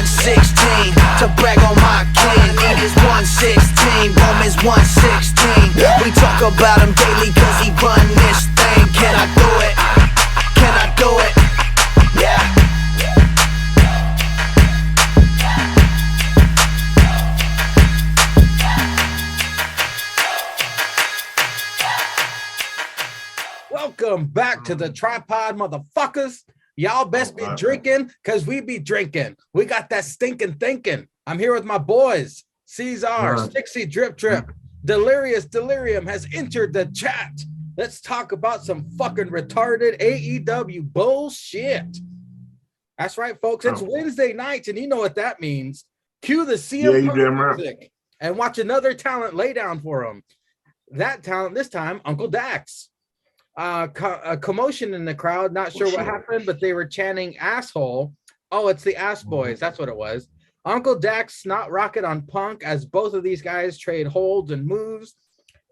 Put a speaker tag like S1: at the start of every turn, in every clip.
S1: 116 to brag on my king. It is 116, Romans 116. We talk about him daily cause he run this thing. Can I do it? Can I do it? Yeah.
S2: Welcome back to the tripod, motherfuckers. Y'all best be drinking because we be drinking. We got that stinking thinking. I'm here with my boys. Ceizar, Stixy Drip Drip, Delirious Delirium has entered the chat. Let's talk about some fucking retarded AEW bullshit. That's right, folks. It's Wednesday night, and you know what that means. Cue the CM Punk music and watch another talent lay down for him. That talent, this time, Uncle Dax. A commotion in the crowd. Not sure what happened, but they were chanting asshole. Oh, it's the ass boys. That's what it was. Uncle Dax snot rocket on Punk as both of these guys trade holds and moves.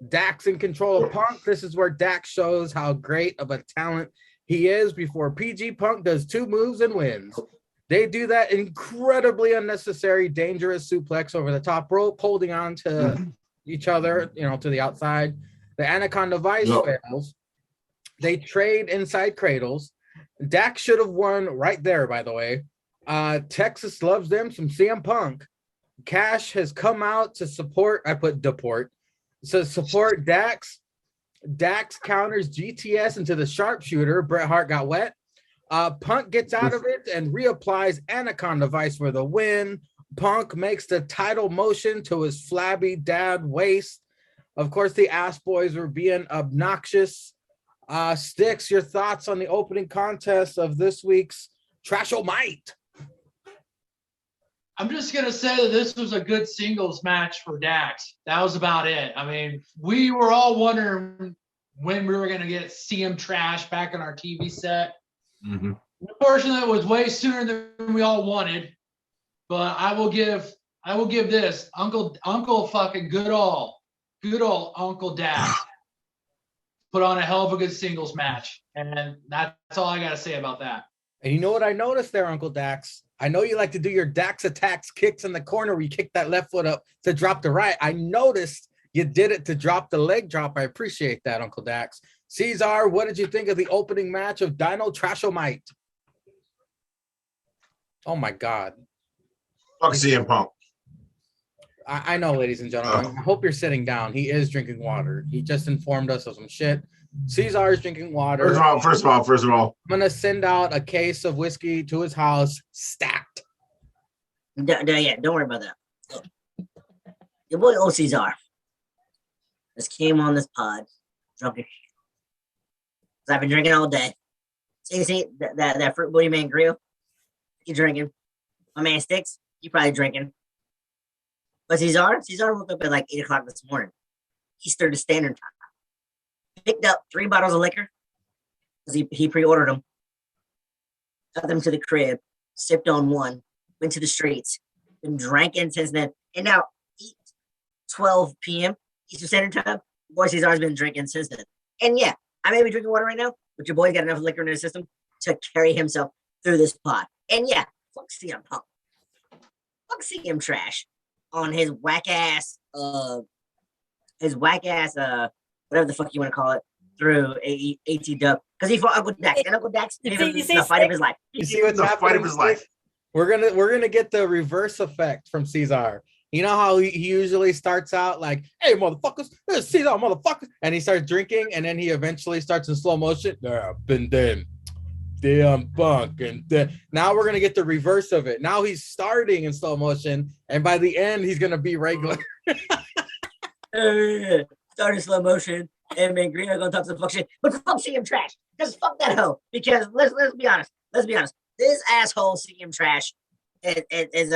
S2: Dax in control of Punk. This is where Dax shows how great of a talent he is before PG Punk does two moves and wins. They do that incredibly unnecessary, dangerous suplex over the top rope, holding on to each other, to the outside. The Anaconda Vice fails. They trade inside cradles. Dax should have won right there, by the way. Texas loves them, some CM Punk. Cash has come out to support, I put deport, to support Dax. Dax counters GTS into the sharpshooter. Bret Hart got wet. Punk gets out of it and reapplies Anaconda Vice for the win. Punk makes the title motion to his flabby dad waist. Of course, the ass boys were being obnoxious. Stix, your thoughts on the opening contest of this week's Trash-O-Mite?
S3: I'm just going to say that this was a good singles match for Dax. That was about it. I mean, we were all wondering when we were going to get CM Trash back on our TV set. Unfortunately, it was way sooner than we all wanted. But I will give this Uncle fucking good old Uncle Dax put on a hell of a good singles match. And that's all I got to say about that.
S2: And you know what I noticed there, Uncle Dax? I know you like to do your Dax attacks kicks in the corner where you kick that left foot up to drop the right. I noticed you did it to drop the leg drop. I appreciate that, Uncle Dax. Ceizar, what did you think of the opening match of Dino Trash-O-Mite? Oh, my God.
S4: Fuck CM Punk.
S2: I know, ladies and gentlemen. I hope you're sitting down. He is drinking water. He just informed us of some shit. Ceizar is drinking water.
S4: First of all,
S2: I'm gonna send out a case of whiskey to his house, stacked.
S5: Yeah, don't worry about that. Your boy old Ceizar just came on this pod, drunk as shit. Cause I've been drinking all day. See that fruit booty Mangria? You drinking? My man Stix, you probably drinking. But Ceizar woke up at like 8 o'clock this morning. Eastern Standard Time. Picked up 3 bottles of liquor because he pre-ordered them. Got them to the crib. Sipped on one. Went to the streets. Been drinking since then. And now, 12 p.m. Eastern Standard Time. Boy, Ceizar's been drinking since then. And yeah, I may be drinking water right now, but your boy's got enough liquor in his system to carry himself through this pod. And yeah, fuck CM Punk. Fuck CM Trash. On his whack ass, whatever the fuck you want to call it, through AT-Dub, because he fought Uncle Dax, and Uncle Dax gave him the fight of his life.
S2: You see what's happening? Fight of his life. We're gonna get the reverse effect from Ceizar. You know how he usually starts out like, "Hey, motherfuckers, this is Ceizar, motherfuckers," and he starts drinking, and then he eventually starts in slow motion. Been them. Damn Punk, and now we're gonna get the reverse of it. Now he's starting in slow motion, and by the end he's gonna be regular.
S5: Start in slow motion, and Mangria gonna talk some fuck shit, but fuck CM Trash, because fuck that hoe. Because let's be honest, this asshole CM Trash is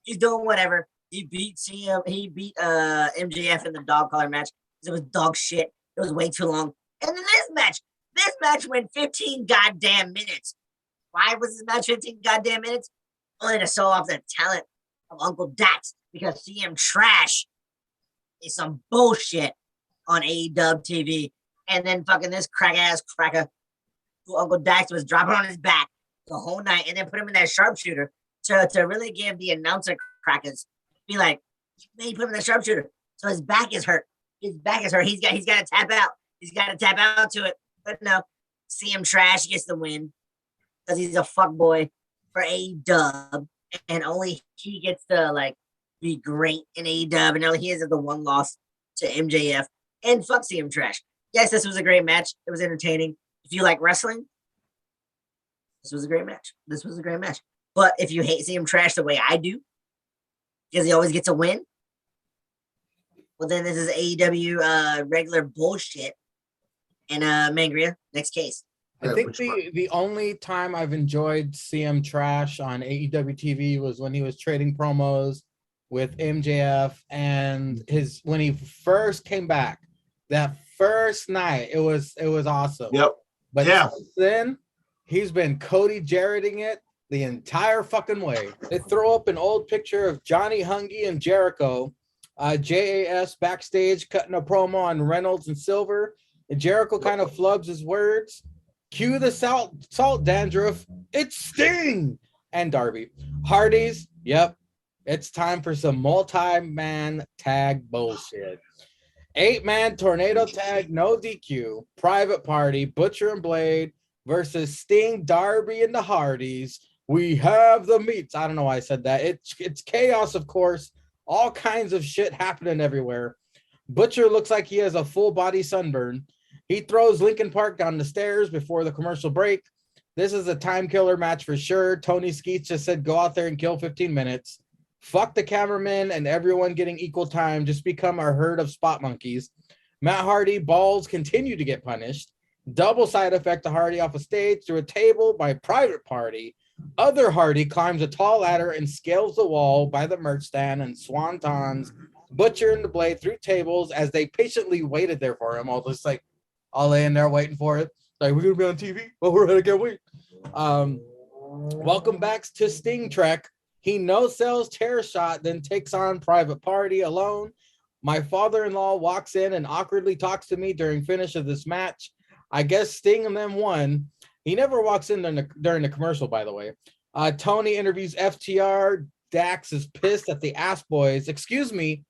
S5: he's doing whatever. He beat MJF in the dog collar match because it was dog shit. It was way too long, and then this match went 15 goddamn minutes. Why was this match 15 goddamn minutes? Only to show off the talent of Uncle Dax, because CM Trash is some bullshit on AEW TV. And then fucking this cracker who Uncle Dax was dropping on his back the whole night and then put him in that sharpshooter to really give the announcer crackers, be like, man, he put him in the sharpshooter. So his back is hurt. His back is hurt. He's got to tap out. He's got to tap out to it. But no, CM Trash gets the win because he's a fuck boy for AEW, and only he gets to like be great in AEW, and only he has the one loss to MJF. And fuck CM Trash. Yes, this was a great match. It was entertaining. If you like wrestling, this was a great match. This was a great match. But if you hate CM Trash the way I do, because he always gets a win, well, then this is AEW regular bullshit. And Mangria, next case.
S2: I think the only time I've enjoyed CM Trash on AEW TV was when he was trading promos with MJF, and when he first came back, that first night, it was awesome.
S4: Yep.
S2: But since then, he's been Cody Jarretting it the entire fucking way. They throw up an old picture of Johnny Hungy and Jericho, JAS backstage cutting a promo on Reynolds and Silver. And Jericho kind of flubs his words. Cue the salt dandruff. It's Sting and Darby. Hardys, yep. It's time for some multi-man tag bullshit. 8-man tornado tag, no DQ. Private Party, Butcher and Blade versus Sting, Darby, and the Hardys. We have the meats. I don't know why I said that. It's chaos, of course. All kinds of shit happening everywhere. Butcher looks like he has a full body sunburn. He throws Lincoln Park down the stairs before the commercial break. This is a time killer match for sure. Tony Skeets just said, go out there and kill 15 minutes. Fuck the cameraman and everyone getting equal time. Just become a herd of spot monkeys. Matt Hardy balls continue to get punished. Double side effect to Hardy off a stage through a table by Private Party. Other Hardy climbs a tall ladder and scales the wall by the merch stand and swantons Butcher and the Blade through tables as they patiently waited there for him. All laying there waiting for it. Like, we're gonna be on TV? Well, we're gonna get wait. Welcome back to Sting Trek. He no-sells Terror Shot, then takes on Private Party alone. My father-in-law walks in and awkwardly talks to me during finish of this match. I guess Sting and them won. He never walks in during the commercial, by the way. Tony interviews FTR. Dax is pissed at the Ass Boys. Excuse me,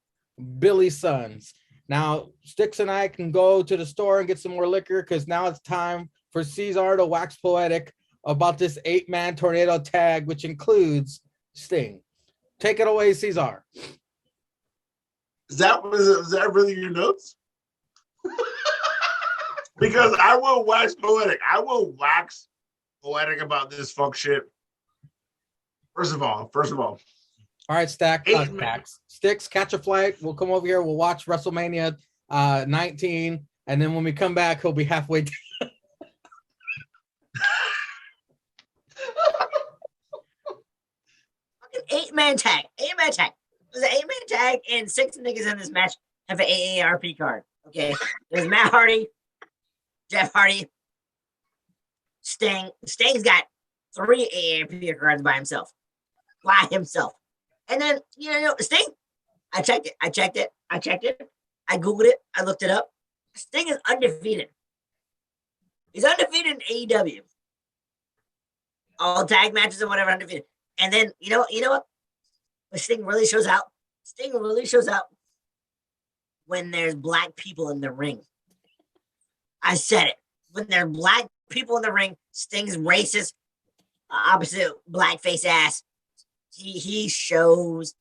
S2: Billy's sons. Now, Stix and I can go to the store and get some more liquor because now it's time for Ceizar to wax poetic about this 8-man tornado tag, which includes Sting. Take it away, Ceizar.
S4: Is that really your notes? Because I will wax poetic. I will wax poetic about this fuck shit. First of all.
S2: All right, Stix, catch a flight. We'll come over here. We'll watch WrestleMania 19, and then when we come back, he'll be halfway done.
S5: Fucking 8-man tag. 8-man tag. There's an 8-man tag, and 6 niggas in this match have an AARP card. Okay. There's Matt Hardy, Jeff Hardy, Sting. Sting's got 3 AARP cards by himself. And then, Sting, I checked it. I Googled it. I looked it up. Sting is undefeated. He's undefeated in AEW. All tag matches and whatever, undefeated. And then, you know what? When Sting really shows out when there's black people in the ring. I said it. When there are black people in the ring, Sting's racist, opposite blackface ass. He shows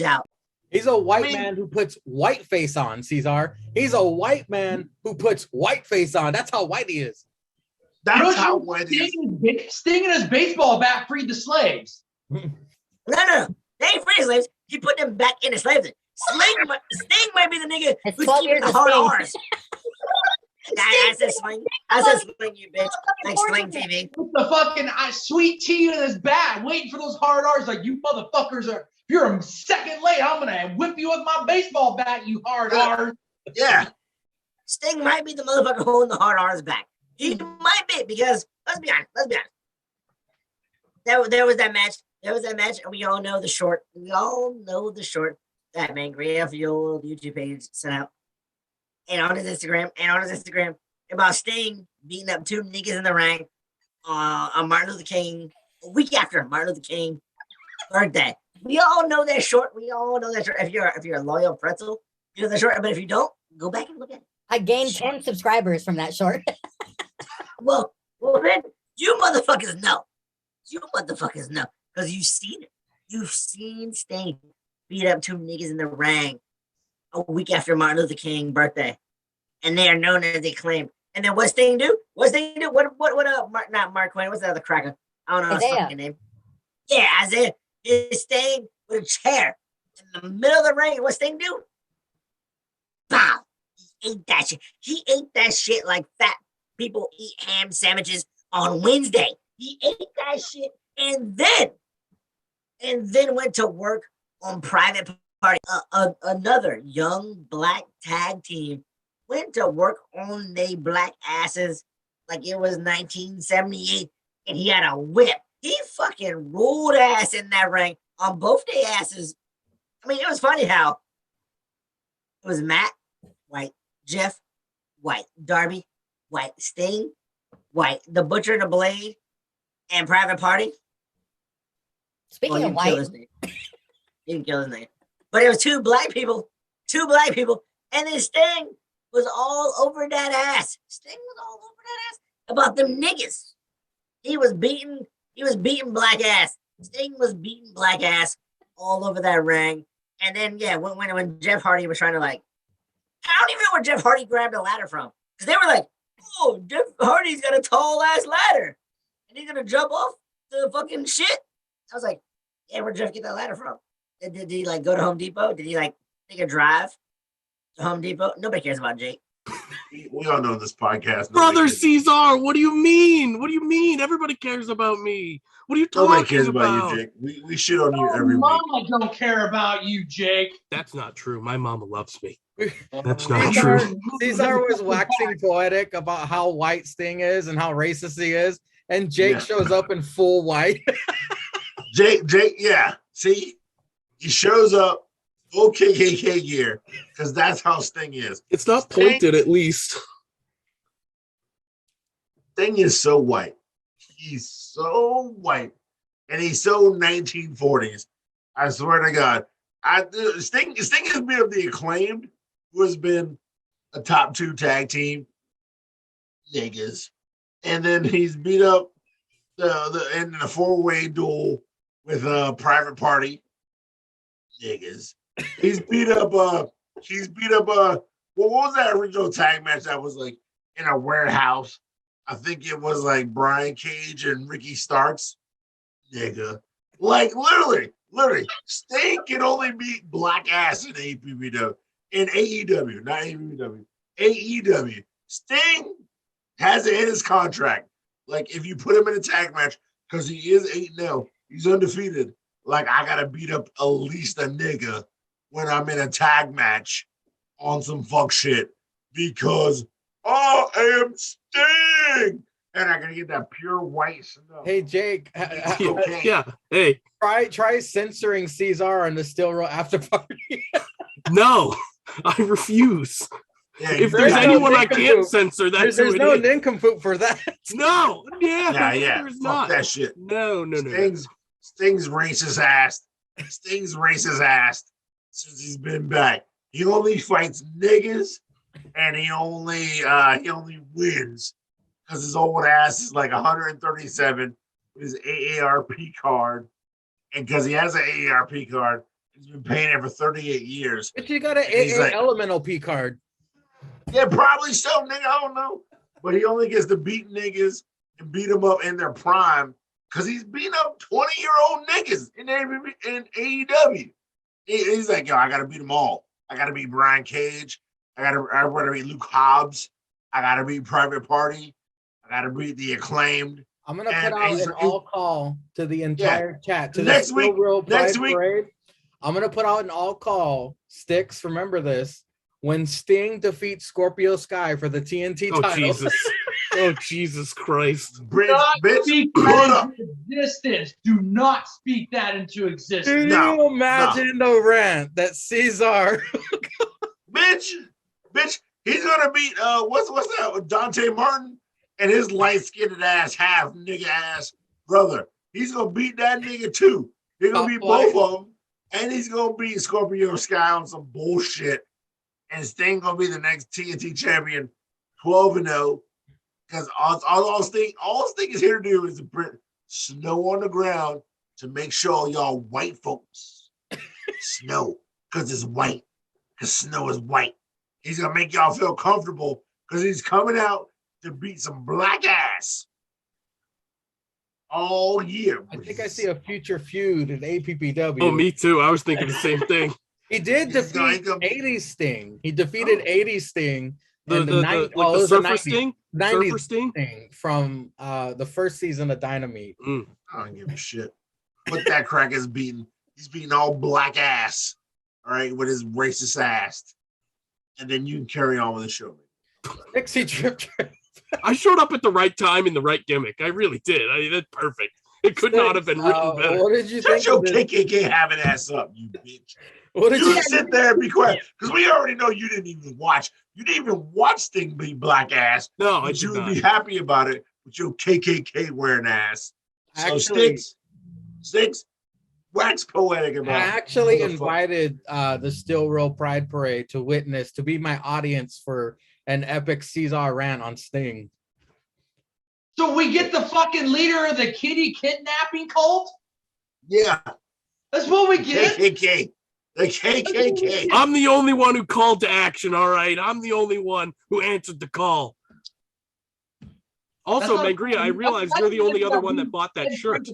S5: out.
S2: He's a white man who puts white face on, Ceizar. He's a white man who puts white face on. That's how white he is.
S4: That's how white he is.
S3: Sting and his baseball bat freed the slaves.
S5: No. They ain't free slaves. He put them back in the slaves. Sting might be the nigga who's keeping the hard R's. I said Sling, you bitch. Like Sling TV.
S3: With the fucking sweet tea in his bat, waiting for those hard R's. Like, you motherfuckers if you're a second late, I'm gonna whip you with my baseball bat, you hard R's.
S4: Yeah.
S5: Sting might be the motherfucker holding the hard R's back. He might be, because let's be honest. There was that match, and we all know the short. That Mangria for your old YouTube page sent out. And on his Instagram about Sting beating up 2 niggas in the ring on Martin Luther King a week after Martin Luther King birthday. We all know that short. If you're a loyal pretzel, you know that short. But if you don't, go back and look at it.
S6: I gained 10 subscribers from that short.
S5: Well, then you motherfuckers know. Because you've seen it. You've seen Sting beat up 2 niggas in the ring a week after Martin Luther King birthday. And they are known as the Acclaimed. And then what Sting do? What not Mark Quinn, what's the other cracker? I don't know his fucking name. Yeah, Isaiah. Is Sting with a chair in the middle of the ring. And what Sting do? Bow. He ate that shit. He ate that shit like fat people eat ham sandwiches on Wednesday. He ate that shit and then went to work on Private Party. Another young black tag team went to work on they black asses like it was 1978, and he had a whip. He fucking rolled ass in that ring on both their asses. I mean, it was funny how it was Matt, white, Jeff, white, Darby, white, Sting, white, the Butcher, the Blade, and Private Party.
S6: Speaking of white,
S5: He didn't kill his name. But it was two black people, and then Sting was all over that ass. About them niggas. He was beating black ass. Sting was beating black ass all over that ring. And then, yeah, when Jeff Hardy was trying to, like, I don't even know where Jeff Hardy grabbed the ladder from. Because they were like, oh, Jeff Hardy's got a tall ass ladder. And he's going to jump off the fucking shit. I was like, yeah, where'd Jeff get that ladder from? Did he, like, go to Home Depot? Did he, like, take a drive to Home Depot? Nobody cares about Jake.
S4: We all know this podcast.
S7: Brother Ceizar, what do you mean? What do you mean? Everybody cares about me. What are you talking about?
S4: Nobody cares about you, Jake. We shit on you every week.
S3: Mama don't care about you, Jake.
S7: That's not true. My mama loves me. That's not true.
S2: Ceizar was waxing poetic about how white Sting is and how racist he is, and Jake shows up in full white.
S4: Jake, yeah. See, he shows up full KKK gear because that's how Sting is.
S7: It's not pointed, at least.
S4: Sting is so white. He's so white, and he's so 1940s. I swear to God, Sting has been of the Acclaimed, who has been a top 2 tag team, niggas, and then he's beat up in a 4-way duel with Private Party, niggas. He's beat up. What was that original tag match that was like in a warehouse? I think it was like Brian Cage and Ricky Starks, nigga. Like literally, Sting can only beat black ass in AEW, not AEW. AEW. Sting has it in his contract. Like if you put him in a tag match, because he is 8-0, he's undefeated. Like I gotta beat up at least a nigga when I'm in a tag match on some fuck shit because I am Sting and I gotta get that pure white snow.
S2: Hey Jake,
S7: Yeah. Hey,
S2: try censoring Ceizar on the Still Row after party.
S7: no, I refuse.
S4: Yeah,
S7: If there's anyone I can't censor, that's
S2: there's
S7: who
S2: no
S7: it is.
S2: nincompoop for that.
S7: No, yeah,
S4: yeah.
S7: There's
S4: Fuck
S7: not.
S4: that shit.
S7: No.
S4: Sting's racist ass. Sting's racist ass since he's been back. He only fights niggas, and he only wins because his old ass is like 137 with his AARP card, and because he has an AARP card, he's been paying it for 38 years.
S2: But you got an AA Elemental P card.
S4: Yeah, probably so, nigga. I don't know, but he only gets to beat niggas and beat them up in their prime because he's beating up 20-year-old niggas in AEW. He's like, yo, I gotta beat them all. I gotta beat Brian Cage. I gotta beat Luke Hobbs. I gotta beat Private Party. I gotta beat the Acclaimed.
S2: I'm gonna put out an all call to the entire chat to
S4: next
S2: the
S4: week.
S2: Next week, parade. I'm gonna put out an all call. Stix, remember this. When Sting defeats Scorpio Sky for the TNT title.
S7: Jesus Christ.
S3: Existence. Do not speak that into existence.
S2: Can you imagine the rant that Ceizar?
S4: bitch, he's gonna beat what's that? Dante Martin and his light-skinned ass, half nigga ass brother. He's gonna beat that nigga too. They're gonna beat both of them, and he's gonna beat Scorpio Sky on some bullshit. And Sting gonna be the next TNT champion, 12-0. Because all Sting is here to do is to put snow on the ground to make sure y'all white folks snow because it's white. Because snow is white. He's gonna make y'all feel comfortable because he's coming out to beat some black ass all year.
S2: I think I see a future feud in APPW.
S7: Oh, me too. I was thinking the same thing.
S2: He did defeat 80s Sting. He defeated 80s Sting.
S7: The Surfer Sting? Surfer Sting
S2: from the first season of Dynamite.
S4: I don't give a shit. What that crack is beating. He's beating all black ass, all right, with his racist ass. And then you can carry on with the show.
S2: Dixie Trip.
S7: I showed up at the right time in the right gimmick. I really did. I mean, that's perfect. It could not have been written better.
S2: What did you think?
S4: Shut your KKK having ass up, you bitch.
S2: What did you
S4: sit there and be quiet? Because we already know you didn't even watch. You didn't even watch Sting be black ass.
S7: No,
S4: but you would be happy about it with your KKK wearing ass. So Stix, wax poetic about it.
S2: I actually invited the Still Real Pride Parade to be my audience for an epic Ceizar rant on Sting.
S3: So we get the fucking leader of the kitty kidnapping cult?
S4: Yeah.
S3: That's what we get?
S4: KKK. The KKK.
S7: I'm the only one who called to action, all right? I'm the only one who answered the call. Also, Mangria, I realize you're the only other one that bought that shirt.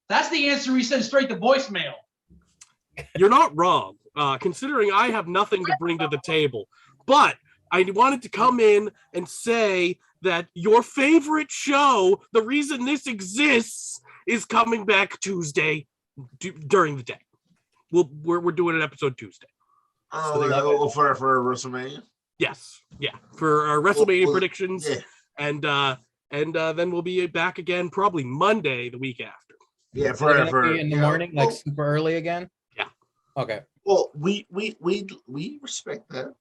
S3: That's the answer we sent straight to voicemail.
S7: You're not wrong, considering I have nothing to bring to the table. But I wanted to come in and say that your favorite show, the reason this exists, is coming back Tuesday during the day. We're doing an episode Tuesday.
S4: Oh, for WrestleMania?
S7: Yes, yeah, for our WrestleMania predictions, yeah. and then we'll be back again probably Monday the week after.
S4: Yeah, for
S2: in the morning, like super early again.
S7: Yeah.
S2: Okay.
S4: Well, we respect that.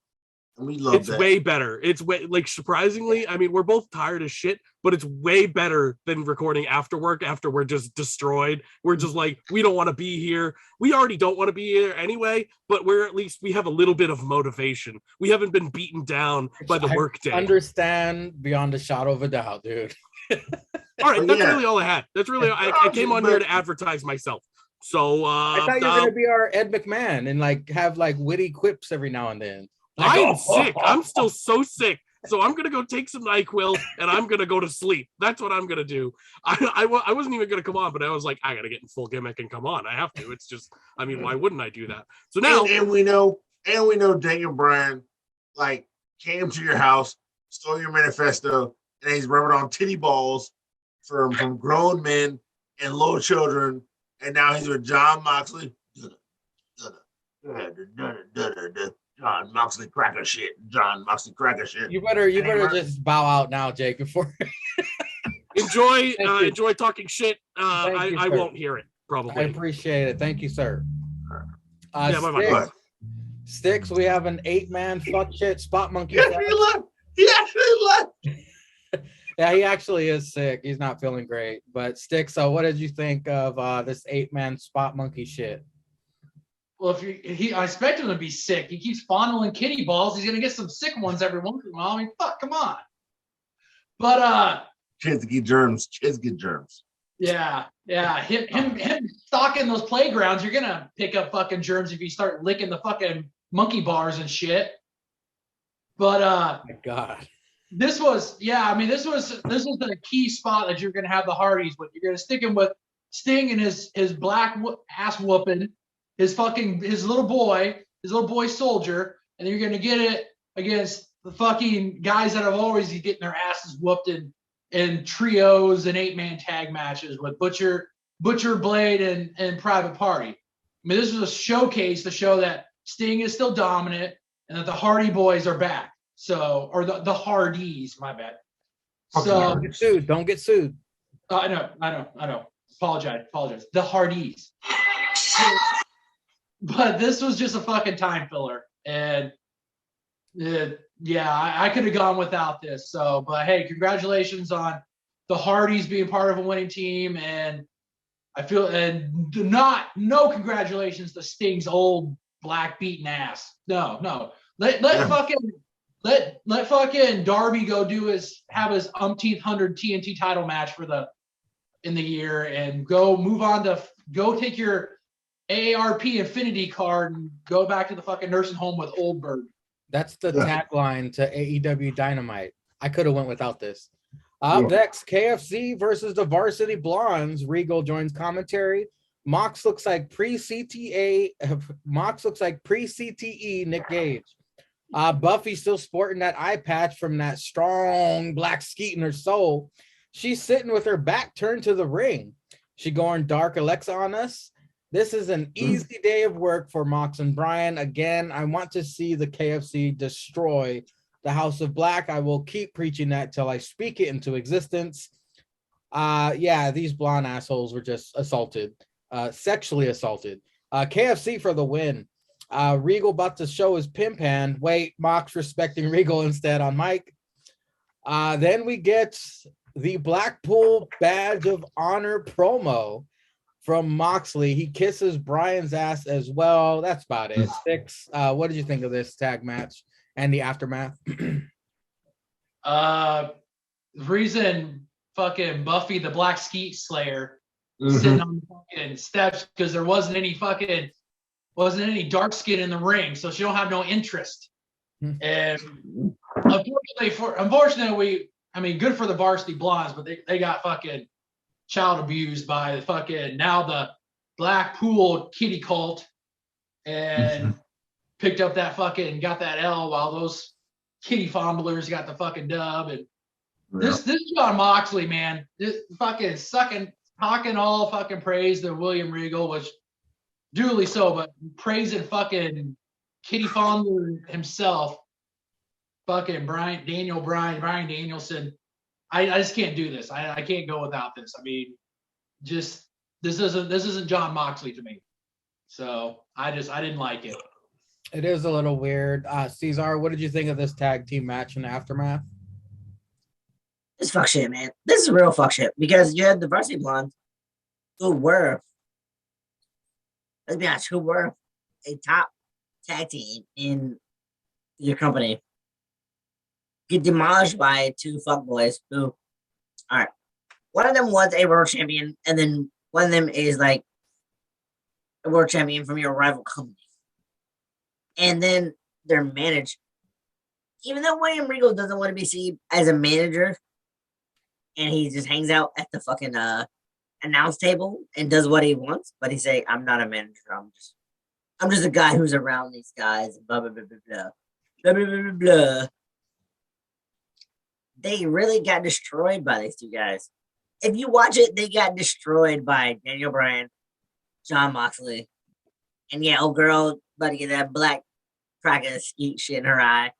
S4: And we love that.
S7: It's way better. It's way, like, surprisingly, I mean, we're both tired as shit, but it's way better than recording after work after we're just destroyed. We're just like, we don't want to be here. We already don't want to be here anyway, but we have a little bit of motivation. We haven't been beaten down by the workday.
S2: Understand beyond a shadow of a doubt, dude.
S7: All right, that's really all I had. That's really I came on here to advertise myself. So
S2: I thought you were gonna be our Ed McMahon and like have like witty quips every now and then. Like,
S7: I'm sick. I'm still so sick. So I'm gonna go take some NyQuil and I'm gonna go to sleep. That's what I'm gonna do. I wasn't even gonna come on, but I was like, I gotta get in full gimmick and come on. I have to. It's just, I mean, why wouldn't I do that? So now,
S4: and we know Daniel Bryan like came to your house, stole your manifesto, and he's rubbing on titty balls from grown men and little children, and now he's with John Moxley. John Moxley cracker shit. John Moxley cracker shit.
S2: You better just bow out now, Jake. Before
S7: enjoy talking shit. I won't hear it probably.
S2: I appreciate it. Thank you, sir. Stix, we have an 8-man fuck shit spot monkey.
S4: He actually left.
S2: Yeah, he actually is sick. He's not feeling great. But Stix, so what did you think of this 8-man spot monkey shit?
S3: Well, I expect him to be sick. He keeps fondling kitty balls. He's gonna get some sick ones every once in a while. I mean, fuck, come on. But
S4: kids get germs.
S3: Yeah. Him stalking those playgrounds. You're gonna pick up fucking germs if you start licking the fucking monkey bars and shit. But
S2: oh my God.
S3: This was the key spot that you're gonna have the Hardys with. You're gonna stick him with Sting and his black ass whooping. His little boy soldier, and then you're gonna get it against the fucking guys that have always been getting their asses whooped in trios and 8-man tag matches with Butcher, Blade, and Private Party. I mean, this was a showcase to show that Sting is still dominant and that the Hardy Boys are back. So, or the Hardys, my bad. So
S2: don't get sued.
S3: I know. Apologize. The Hardys. But this was just a fucking time filler, and I could have gone without this. So, but hey, congratulations on the Hardys being part of a winning team, and I feel no congratulations to Sting's old black beaten ass. No. Let fucking Darby go have his umpteenth 100 TNT title match in the year, and go take your AARP Infinity card and go back to the fucking nursing home with Oldberg.
S2: That's the tagline to AEW Dynamite. I could have went without this. Up next, KFC versus the Varsity Blondes. Regal joins commentary. Mox looks like pre-CTE Nick Gage. Buffy still sporting that eye patch from that strong black skeet in her soul. She's sitting with her back turned to the ring. She going dark Alexa on us. This is an easy day of work for Mox and Brian. Again, I want to see the KFC destroy the House of Black. I will keep preaching that till I speak it into existence. These blonde assholes were just assaulted, sexually assaulted. KFC for the win. Regal about to show his pimp hand. Wait, Mox respecting Regal instead on mic. Then we get the Blackpool Badge of Honor promo from Moxley. He kisses Brian's ass as well. That's about it. Stix, what did you think of this tag match and the aftermath?
S3: The reason fucking Buffy the Black Skeet Slayer sitting on the fucking steps because there wasn't any dark skin in the ring, so she don't have no interest. And unfortunately, good for the Varsity Blondes, but they got fucking child abused by the Blackpool kitty cult, and picked up got that L, while those kitty fondlers got the fucking dub. And this John Moxley, man, this fucking talking all fucking praise to William Regal, which duly so, but praising fucking kitty fondler himself, fucking Brian Danielson. I just can't do this. I can't go without this. This isn't John Moxley to me. So I didn't like it.
S2: It is a little weird. Ceizar, what did you think of this tag team match in the aftermath?
S5: It's fuck shit, man. This is real fuck shit, because you had the Varsity Blondes who were, let's be honest, who were a top tag team in your company, get demolished by two fuckboys who, all right, one of them was a world champion, and then one of them is like a world champion from your rival company. And then they're managed. Even though William Regal doesn't want to be seen as a manager, and he just hangs out at the fucking announce table and does what he wants, but he say, I'm not a manager. I'm just a guy who's around these guys. Blah blah blah blah blah. Blah blah blah blah blah. They really got destroyed by these two guys. If you watch it, they got destroyed by Daniel Bryan, John Moxley, and old girl about to get that black cracker skeet shit in her eye,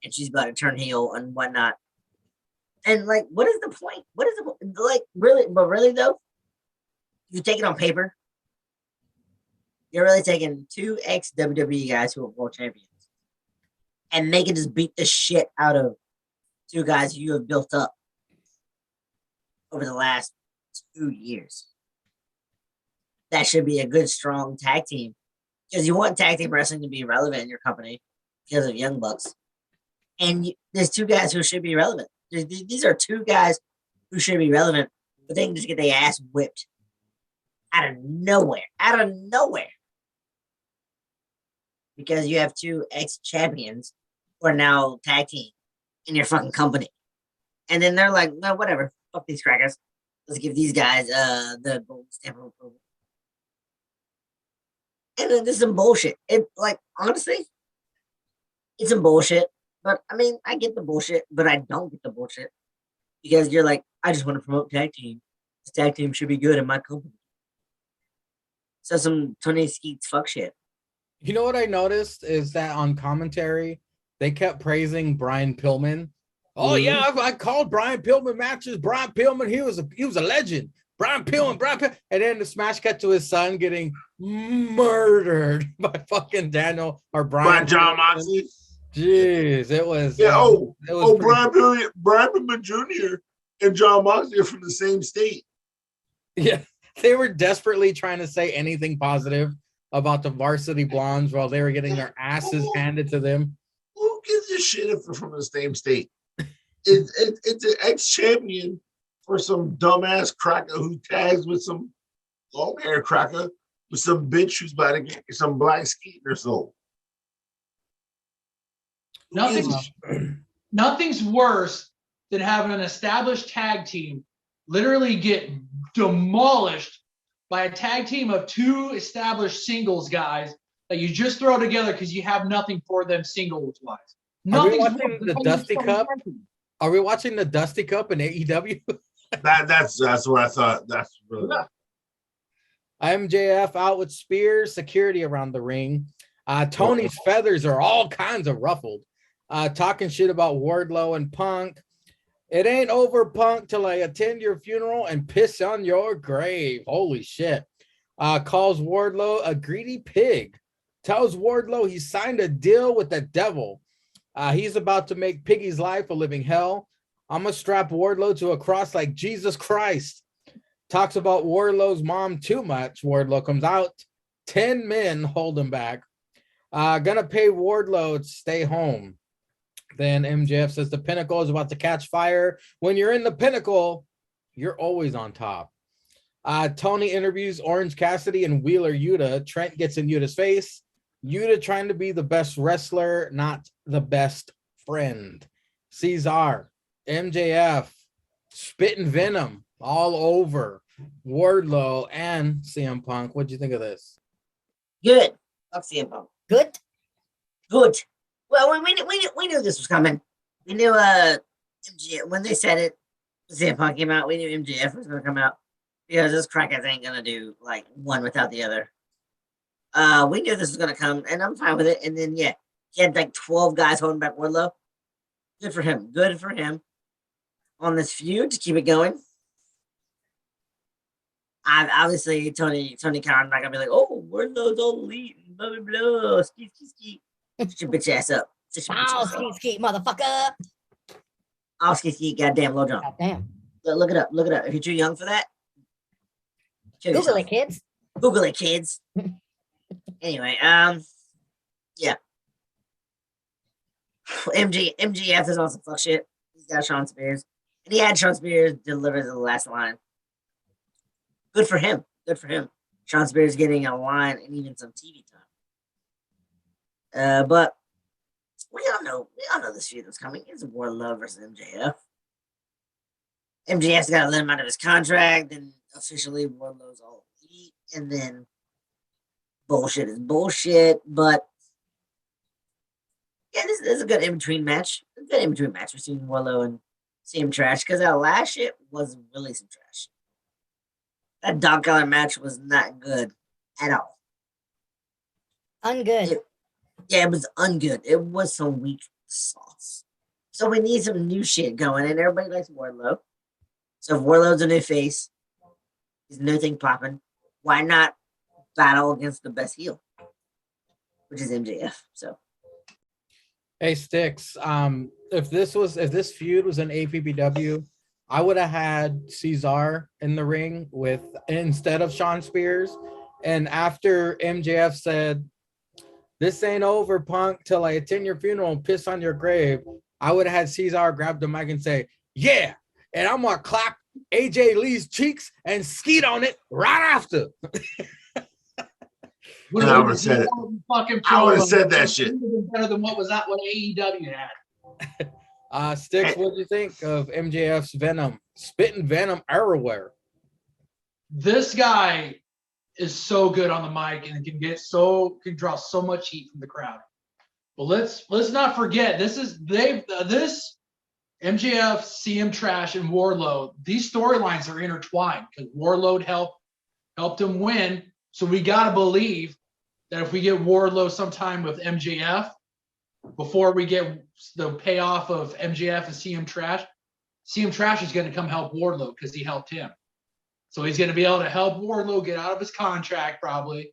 S5: and she's about to turn heel and whatnot. And what is the point? What is the point? Really? But really though, you take it on paper, you're really taking two ex-WWE guys who are world champions, and they can just beat the shit out of two guys you have built up over the last 2 years. That should be a good, strong tag team, because you want tag team wrestling to be relevant in your company because of Young Bucks. And there's two guys who should be relevant. These are two guys who should be relevant, but they can just get their ass whipped out of nowhere. Because you have two ex-champions who are now tag team in your fucking company. And then they're like, no, whatever. Fuck these crackers. Let's give these guys the gold stamp of approval. And then there's some bullshit. Honestly, it's some bullshit. But I get the bullshit, but I don't get the bullshit. Because you're like, I just want to promote tag team. This tag team should be good in my company. So some Tony Skeets fuck shit.
S2: You know what I noticed is that on commentary, they kept praising Brian Pillman. Oh yeah, I called Brian Pillman matches. Brian Pillman, he was a legend. Brian Pillman. And then the smash cut to his son getting murdered by fucking Daniel or Brian.
S4: By John Moxley.
S2: Jeez, it was.
S4: Yeah.
S2: It was
S4: Brian Pillman Jr. and John Moxley are from the same state.
S2: Yeah, they were desperately trying to say anything positive about the Varsity Blondes while they were getting their asses handed to them.
S4: Who gives a shit if they're from the same state? It's an ex-champion for some dumbass cracker who tags with some long hair cracker with some bitch who's about to get some black skeet in her soul.
S3: Nothing's worse than having an established tag team literally get demolished by a tag team of two established singles guys that you just throw together because you have nothing for them singles wise.
S2: Are we watching the Dusty Cup? Are we watching the Dusty Cup in AEW?
S4: That's what I thought. That's really
S2: MJF out with spears, security around the ring. Tony's feathers are all kinds of ruffled. Talking shit about Wardlow and Punk. It ain't over, Punk, till I attend your funeral and piss on your grave. Holy shit. Calls Wardlow a greedy pig. Tells Wardlow he signed a deal with the devil. He's about to make Piggy's life a living hell. I'm going to strap Wardlow to a cross like Jesus Christ. Talks about Wardlow's mom too much. Wardlow comes out. 10 men hold him back. Gonna pay Wardlow to stay home. Then MJF says the Pinnacle is about to catch fire. When you're in the Pinnacle, you're always on top. Tony interviews Orange Cassidy and Wheeler Yuta. Trent gets in Yuta's face. Yuta trying to be the best wrestler, not the best friend. Ceizar, MJF, spitting venom all over Wardlow and CM Punk. What'd you think of this?
S5: Good. Fuck CM Punk.
S6: Good.
S5: Good. Well, we knew this was coming. We knew MJF, when they said it, CM Punk came out. We knew MJF was going to come out because this crackhead ain't going to do like one without the other. We knew this was going to come, and I'm fine with it. And then he had like 12 guys holding back Wardlow. Good for him. Good for him on this feud to keep it going. Obviously, Tony Khan not gonna be like, oh, Wardlow's all elite, blah blah blah, ski. Shut your bitch ass up.
S6: Oh, ski, motherfucker.
S5: Oh, ski, goddamn, low jump.
S6: Goddamn.
S5: Look it up. If you're too young for that,
S6: Google it, kids.
S5: Google it, kids. Anyway, yeah. MGF is on some fuck shit. He's got Sean Spears, and he had Sean Spears deliver the last line. Good for him. Sean Spears getting a line and even some TV time. But we all know this feud was coming. It's Wardlow versus MJF. MJF's got to let him out of his contract, and officially Wardlow's all elite, and then bullshit is bullshit. But yeah, this is a good in-between match. A good in-between match between Wardlow and CM Trash, because that last shit was really some trash. That dog collar match was not good at all.
S6: Ungood.
S5: It was ungood. It was some weak sauce. So we need some new shit going, and everybody likes Wardlow. So if Wardlow's a new face, there's nothing popping. Why not battle against the best heel, which is MJF? So,
S2: Hey Stix, if this feud was an APPW, I would have had Ceizar in the ring instead of Sean Spears. And after MJF said, "This ain't over, Punk, till I attend your funeral and piss on your grave," I would have had Ceizar grab the mic and say, "Yeah, and I'm gonna clap AJ Lee's cheeks and skeet on it right after."
S4: I would have said it. I would have said that shit.
S3: Better than what AEW had.
S2: Stix, what do you think of MJF's venom? Spitting venom everywhere.
S3: This guy is so good on the mic and can draw so much heat from the crowd. But let's not forget, this MJF, CM Trash, and Wardlow. These storylines are intertwined because Wardlow helped him win. So we gotta believe that if we get Wardlow sometime with MJF, before we get the payoff of MJF and CM Trash is going to come help Wardlow because he helped him. So he's going to be able to help Wardlow get out of his contract probably.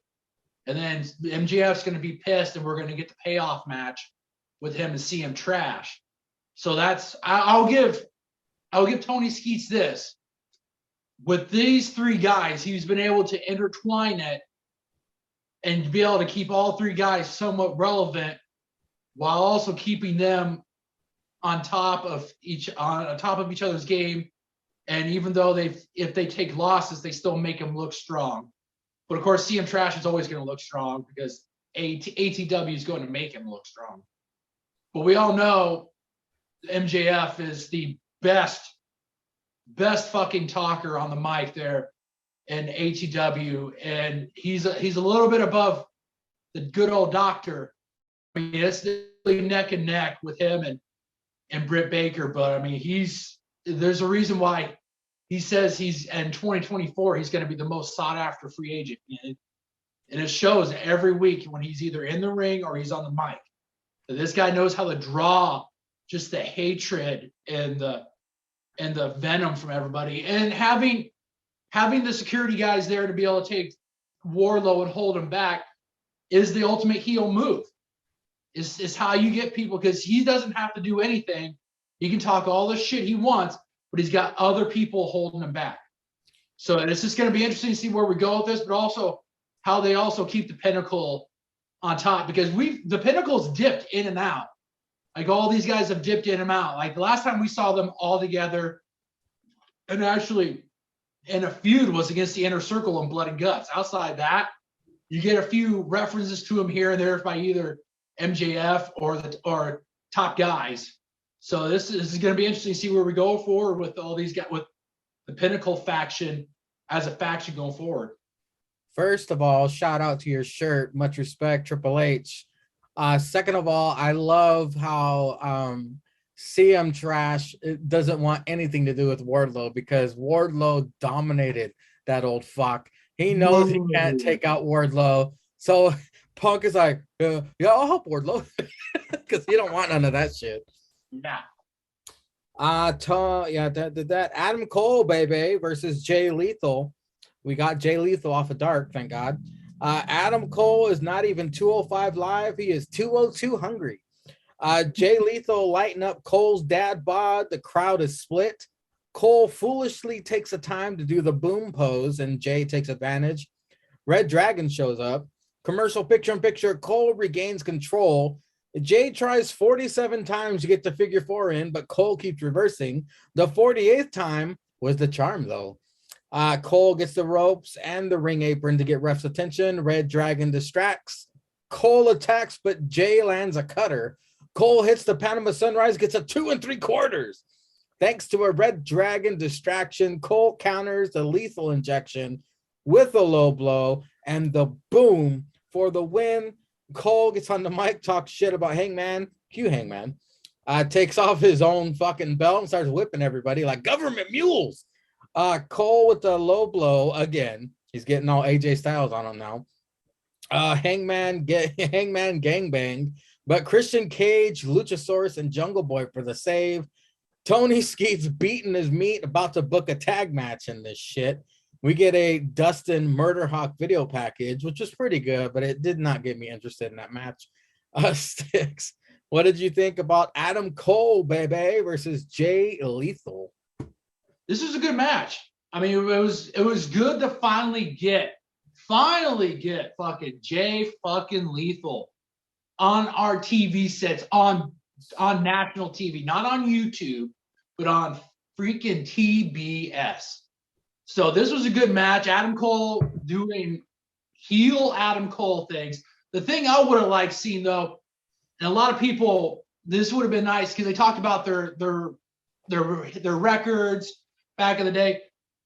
S3: And then MJF's going to be pissed and we're going to get the payoff match with him and CM Trash. So I I will give Tony Skeets this. With these three guys, he's been able to intertwine it and be able to keep all three guys somewhat relevant while also keeping them on top of each other's game. And even though if they take losses, they still make them look strong. But of course, CM Trash is always going to look strong because ATW is going to make him look strong. But we all know MJF is the best fucking talker on the mic there in ATW, and he's a little bit above the good old Doctor. I mean, it's really neck and neck with him and Britt Baker, but I mean, there's a reason why he says he's in 2024 he's going to be the most sought after free agent, and it shows every week when he's either in the ring or he's on the mic. This guy knows how to draw just the hatred and the venom from everybody, and having the security guys there to be able to take Wardlow and hold him back is the ultimate heel move. Is how you get people, because he doesn't have to do anything. He can talk all the shit he wants, but he's got other people holding him back. So it's just going to be interesting to see where we go with this, but also how they also keep the Pinnacle on top, because the Pinnacle's dipped in and out. Like, all these guys have dipped in and out. Like, the last time we saw them all together and actually in a feud was against the Inner Circle and Blood and Guts. Outside that, you get a few references to them here and there by either MJF or top guys. So this is going to be interesting to see where we go forward with all these guys, with the Pinnacle faction as a faction going forward.
S2: First of all, shout out to your shirt. Much respect, Triple H. Second of all, I love how CM Trash doesn't want anything to do with Wardlow, because Wardlow dominated that old fuck. He knows he can't take out Wardlow. So Punk is like, yeah, I'll help Wardlow, because he don't want none of that shit.
S3: Yeah.
S2: That Adam Cole, baby, versus Jay Lethal. We got Jay Lethal off of Dark, thank God. Adam Cole is not even 205 live. He is 202 hungry. Jay Lethal lighting up Cole's dad bod. The crowd is split. Cole foolishly takes the time to do the boom pose, and Jay takes advantage. Red Dragon shows up. Commercial picture-in-picture. Cole regains control. Jay tries 47 times to get the figure four in, but Cole keeps reversing. The 48th time was the charm, though. Cole gets the ropes and the ring apron to get ref's attention. Red Dragon distracts. Cole attacks, but Jay lands a cutter. Cole hits the Panama Sunrise, gets a 2 3/4. Thanks to a Red Dragon distraction, Cole counters the lethal injection with a low blow and the boom for the win. Cole gets on the mic, talks shit about Hangman, Hangman, takes off his own fucking belt and starts whipping everybody like government mules. Cole with the low blow again. He's getting all AJ Styles on him now. Hangman gangbang, but Christian Cage, Luchasaurus, and Jungle Boy for the save. Tony Skeets beating his meat, about to book a tag match in this shit. We get a Dustin Murderhawk video package, which was pretty good, but it did not get me interested in that match. Stix, what did you think about Adam Cole, baby, versus Jay Lethal?
S3: This was a good match. I mean, it was good to finally get fucking Jay fucking Lethal on our TV sets, on national TV, not on YouTube, but on freaking TBS. So this was a good match. Adam Cole doing heel Adam Cole things. The thing I would have liked seeing, though, and a lot of people, this would have been nice because they talked about their records back in the day.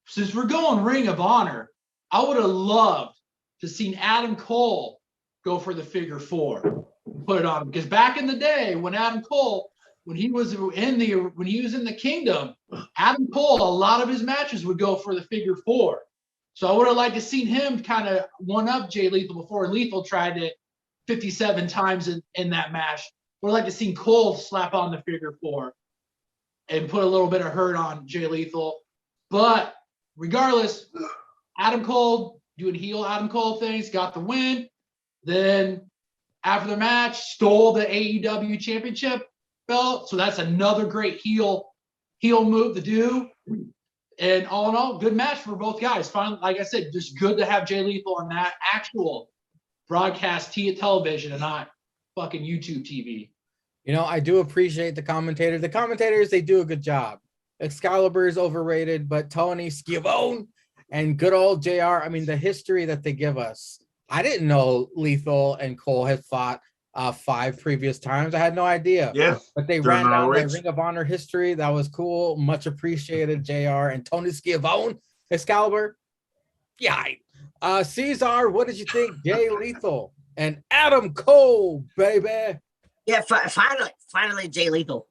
S3: Since we're going Ring of Honor, I would have loved to seen Adam Cole go for the figure four, put it on him. Because back in the day, when Adam Cole, when he was in the Kingdom, Adam Cole, a lot of his matches would go for the figure four. So I would have liked to seen him kind of one up Jay Lethal before Lethal tried it 57 times in that match. Would have liked to seen Cole slap on the figure four and put a little bit of hurt on Jay Lethal. But regardless, Adam Cole doing heel Adam Cole things, got the win. Then after the match, stole the AEW championship belt. So that's another great heel heel move to do. And all in all, good match for both guys. Fun, like I said, just good to have Jay Lethal on that actual broadcast television and not fucking YouTube TV.
S2: You know, I do appreciate the commentators. The commentators, they do a good job. Excalibur is overrated, but Tony Schiavone and good old JR, I mean, the history that they give us. I didn't know Lethal and Cole had fought 5 previous times. I had no idea.
S4: Yeah.
S2: But they ran down their Ring of Honor history. That was cool. Much appreciated, JR and Tony Schiavone. Excalibur. Yeah. Ceizar, what did you think? Jay Lethal and Adam Cole, baby.
S5: Yeah, finally, Jay Lethal.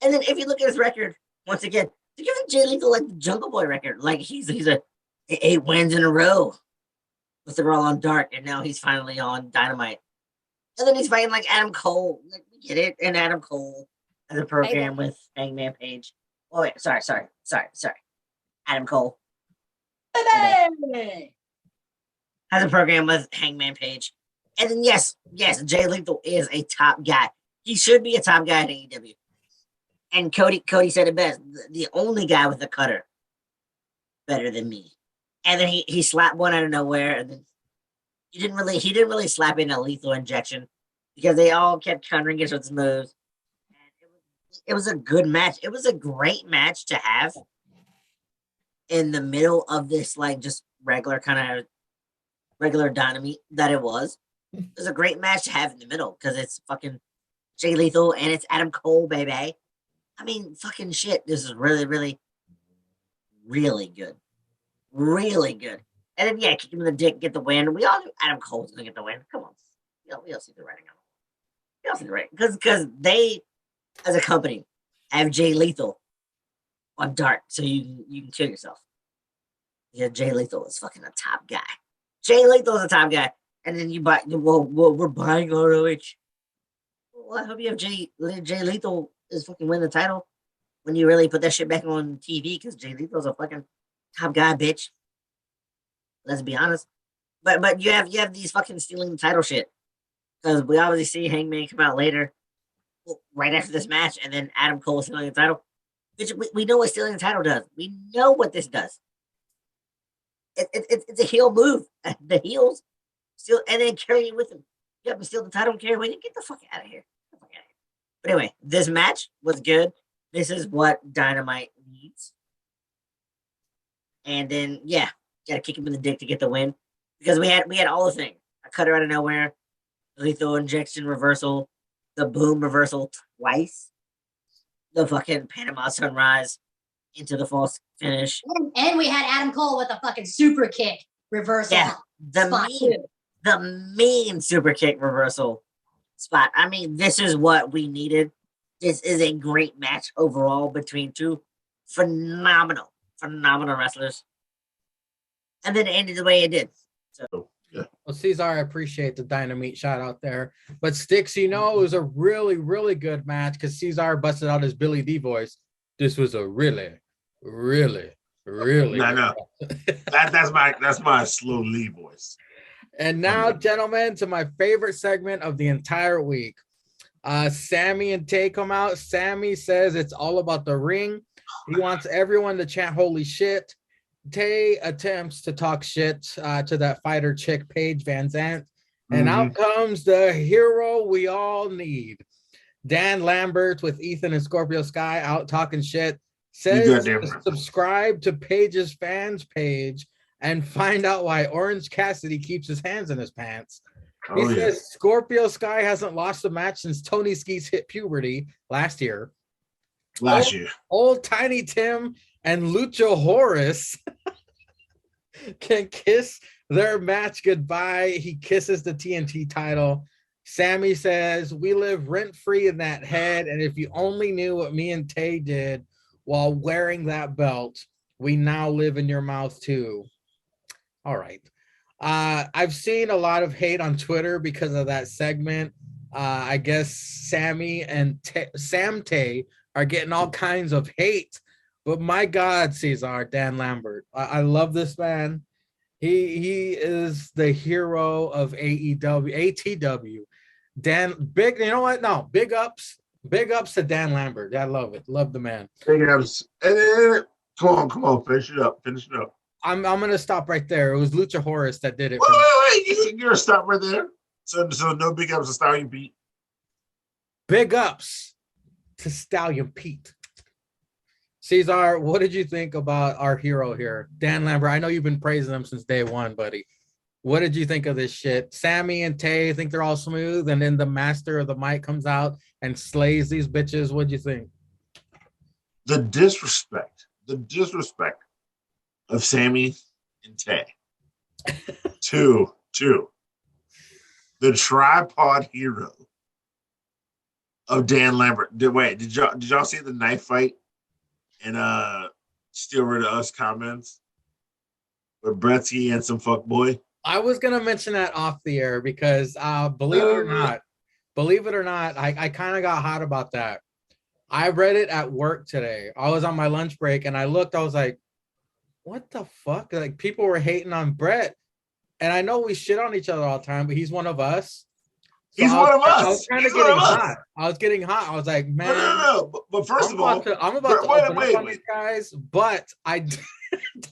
S5: And then if you look at his record, once again, they're giving Jay Lethal like the Jungle Boy record. Like he's 8 wins in a row with the Raw on Dark, and now he's finally on Dynamite. And then he's fighting like Adam Cole. Like, we get it. And Adam Cole has a program with Hangman Page. Oh wait, sorry. Adam Cole. Baby! Has a program with Hangman Page. And then yes, Jay Lethal is a top guy. He should be a top guy at AEW. And Cody said it best. The only guy with a cutter better than me. And then he slapped one out of nowhere, and then he didn't really slap in a lethal injection because they all kept countering against his moves. And it was a good match. It was a great match to have in the middle of this like just regular Dynamite that it was. It was a great match to have in the middle because it's fucking Jay Lethal and it's Adam Cole, baby. I mean, fucking shit. This is really, really, really good. Really good. And then, yeah, kick him in the dick, get the win. We all knew Adam Cole's going to get the win. Come on. We all see the writing on it. We all see the writing. Because they, as a company, have Jay Lethal on Dark, so you can kill yourself. Yeah, Jay Lethal is fucking a top guy. Jay Lethal is a top guy. And then you buy, well, we're buying ROH. Well, I hope you have Jay Lethal is fucking win the title when you really put that shit back on TV because Jay Lethal's a fucking top guy, bitch. Let's be honest. But you have these fucking stealing the title shit. Because we obviously see Hangman come out later, right after this match, and then Adam Cole stealing the title. Bitch, we know what stealing the title does. We know what this does. It's a heel move. The heels steal and then carry it with them. Yep, and steal the title and carry it with you. Get the fuck out of here. But anyway, this match was good. This is what Dynamite needs. And then, yeah, gotta kick him in the dick to get the win. Because we had all the things. A cutter out of nowhere, lethal injection reversal, the boom reversal twice, the fucking Panama Sunrise into the false finish.
S6: And we had Adam Cole with a fucking super kick reversal.
S5: Yeah, the mean super kick reversal spot. I mean, this is what we needed. This is a great match overall between two phenomenal wrestlers. And then it ended the way it did. So
S4: yeah.
S2: Well, Ceizar, I appreciate the Dynamite shout out there. But Stix, you know, it was a really, really good match because Ceizar busted out his Billy D voice. This was a really, really, really
S4: no. That's my slow Lee voice.
S2: And now, gentlemen, to my favorite segment of the entire week. Sammy and Tay come out. Sammy says it's all about the ring. He wants everyone to chant holy shit. Tay attempts to talk shit to that fighter chick, Paige Van Zandt. And out comes the hero we all need. Dan Lambert with Ethan and Scorpio Sky out talking shit. Says to subscribe to Paige's fans page and find out why Orange Cassidy keeps his hands in his pants. He says Scorpio Sky hasn't lost a match since Tony Skeets hit puberty last year. Old Tiny Tim and Lucha Horace can kiss their match goodbye. He kisses the TNT title. Sammy says, we live rent-free in that head, and if you only knew what me and Tay did while wearing that belt, we now live in your mouth too. All right. I've seen a lot of hate on Twitter because of that segment. I guess Sammy and Sam Tay are getting all kinds of hate. But my God, Ceizar, Dan Lambert, I love this man. He is the hero of AEW, ATW. Dan, big, you know what? No, big ups Big ups to Dan Lambert. I love it. Love the man.
S4: Big ups. Come on, finish it up.
S2: I'm gonna stop right there. It was Lucha Horace that did it.
S4: Wait. You're gonna stop right there. So no big ups to Stallion Pete.
S2: Big ups to Stallion Pete. Ceizar, what did you think about our hero here, Dan Lambert? I know you've been praising him since day one, buddy. What did you think of this shit? Sammy and Tay think they're all smooth, and then the master of the mic comes out and slays these bitches. What'd you think?
S4: The disrespect of Sammy and Tay. Two. The tripod hero of Dan Lambert. Did y'all see the knife fight and Still Rid of Us comments with Bretsky and some fuckboy?
S2: I was gonna mention that off the air because believe it or not, I kind of got hot about that. I read it at work today. I was on my lunch break and I looked, I was like, what the fuck? Like people were hating on Brett. And I know we shit on each other all the time, but he's one of us. So
S4: He's one of us.
S2: I was kind of getting hot. I was getting hot. I was like, man.
S4: No. But first of all,
S2: I'm about to open up on these guys, but I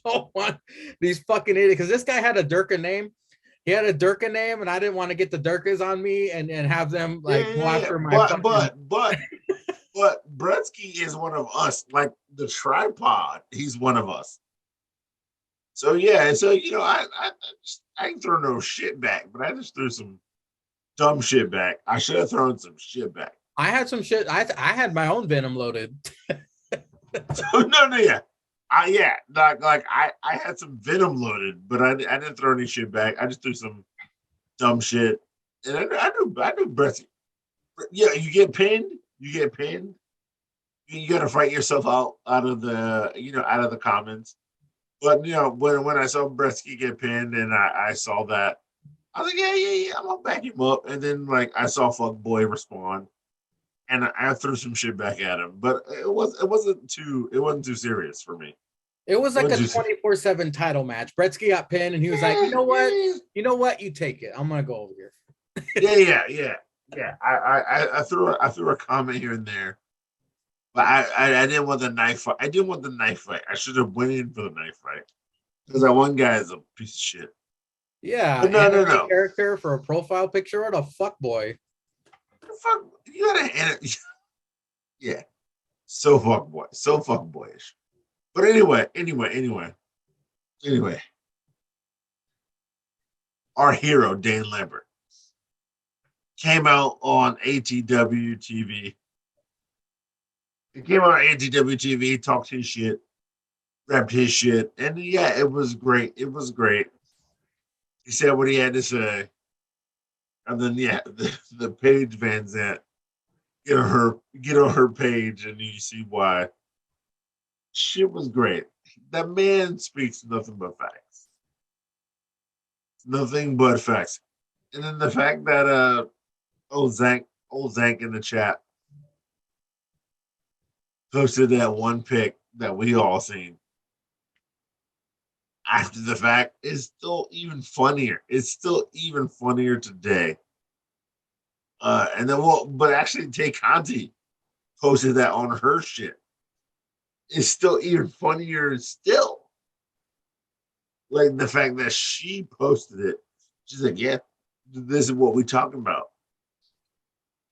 S2: don't want these fucking idiots. Because this guy had a Durka name. He had a Durka name, and I didn't want to get the Durkas on me and have them like go after my
S4: But Bretsky is one of us. Like the tripod, he's one of us. So yeah, I ain't throw no shit back, but I just threw some dumb shit back. I should have thrown some shit back.
S2: I had some shit. I had my own venom loaded.
S4: I had some venom loaded, but I didn't throw any shit back. I just threw some dumb shit, and I do Bretsky. Yeah, you get pinned. You got to fight yourself out of the comments. But when I saw Bretsky get pinned and I saw that, I was like, yeah, I'm gonna back him up. And then like I saw Fuckboy respond, and I threw some shit back at him. But it wasn't too serious for me.
S2: It was like a 24/7 title match. Bretsky got pinned, and he was like, you know what, you take it. I'm gonna go over here.
S4: Yeah. I threw a comment here and there. But I didn't want the knife fight. I should have went in for the knife fight because that one guy is a piece of shit.
S2: Yeah,
S4: but no.
S2: Character for a profile picture. What a fuck boy.
S4: Fuck, you gotta. Yeah, so fuck boyish. But anyway. Our hero Dan Lambert came out on ATW TV. He came on ATW TV, talked his shit, rapped his shit, and yeah, it was great. He said what he had to say, and then the Paige Van Zant, get on her page, and you see why. Shit was great. That man speaks nothing but facts. Nothing but facts. And then the fact that old Zank in the chat posted that one pic that we all seen after the fact is still even funnier. It's still even funnier today. But actually Tay Conti posted that on her shit. It's still even funnier still. Like the fact that she posted it. She's like, yeah, this is what we're talking about.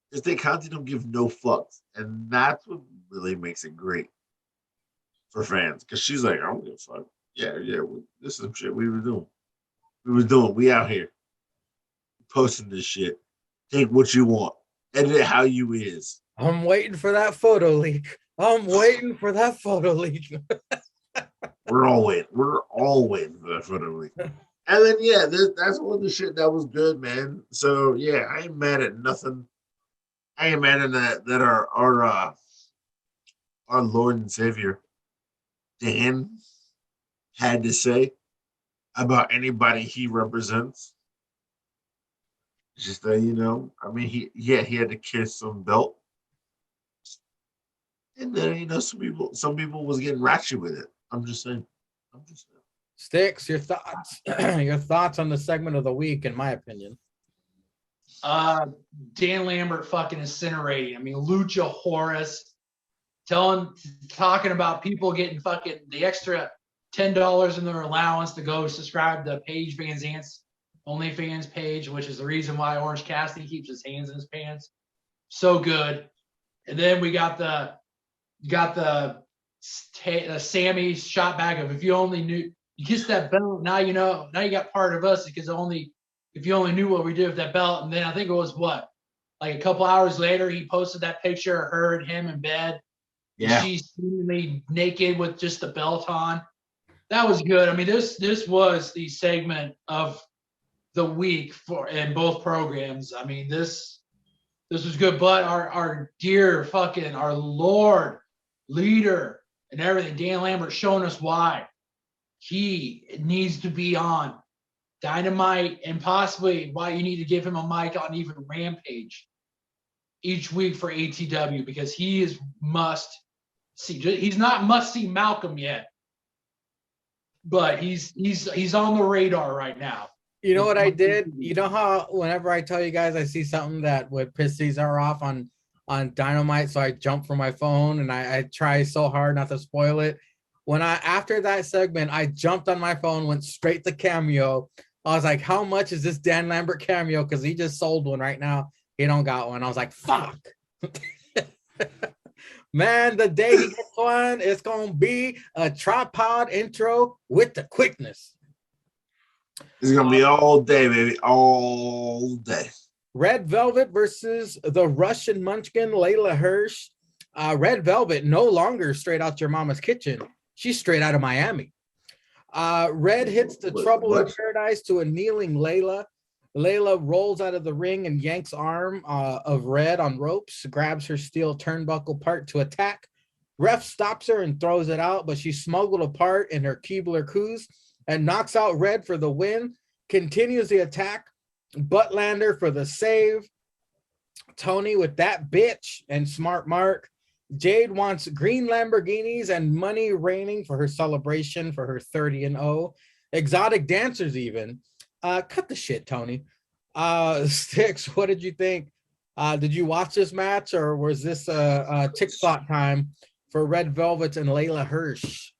S4: Because Tay Conti don't give no fucks. And that's what really makes it great for fans. Because she's like, I don't give a fuck. Yeah, this is some shit we were doing. We out here posting this shit. Take what you want. Edit it how you is.
S2: I'm waiting for that photo leak.
S4: We're all waiting for that photo leak. And then that's one of the shit that was good, man. So yeah, I ain't mad at nothing. I ain't mad at that our Lord and Savior Dan had to say about anybody he represents. Just that, I mean, he had to kiss some belt. And then, some people was getting ratchet with it. I'm just saying.
S2: Stix, your thoughts? Your thoughts on the segment of the week, in my opinion.
S3: Dan Lambert fucking incinerating. I mean, Lucha Horace talking about people getting fucking the extra $10 in their allowance to go subscribe to Paige Van Zant's OnlyFans page, which is the reason why Orange Cassidy keeps his hands in his pants. So good. And then we got the Sammy shot back of if you only knew you kissed that belt, now you know, now you got part of us because if you only knew what we did with that belt. And then I think it was what, like a couple hours later, he posted that picture of her and him in bed. Yeah. She's seemingly naked with just the belt on. That was good. I mean, this was the segment of the week in both programs. I mean, this was good. But our dear fucking our Lord leader and everything, Dan Lambert, showing us why he needs to be on Dynamite and possibly why you need to give him a mic on even Rampage each week for ATW, because he is must see. He's not must see Malcolm yet, but he's on the radar right now.
S2: You know what I did? You know how whenever I tell you guys I see something that would piss Ceizar off on Dynamite, so I jump from my phone and I try so hard not to spoil it. After that segment, I jumped on my phone, went straight to Cameo. I was like, how much is this Dan Lambert cameo? Because he just sold one right now. He don't got one. I was like, fuck. Man, the day he gets one, it's going to be a tripod intro with the quickness.
S4: It's going to be all day, baby. All day.
S2: Red Velvet versus the Russian Munchkin, Layla Hirsch. Red Velvet no longer straight out your mama's kitchen. She's straight out of Miami. Red hits the Trouble in Paradise to a kneeling Layla. Layla rolls out of the ring and yanks arm of Red on ropes, grabs her steel turnbuckle part to attack. Ref stops her and throws it out, but she's smuggled apart in her Keebler coups and knocks out Red for the win. Continues the attack. Buttlander for the save. Tony with that bitch and Smart Mark. Jade wants green Lamborghinis and money raining for her celebration for her 30-0. Exotic dancers even. Cut the shit, Tony. Stix, what did you think? Did you watch this match, or was this a TikTok time for Red Velvet and Layla Hirsch?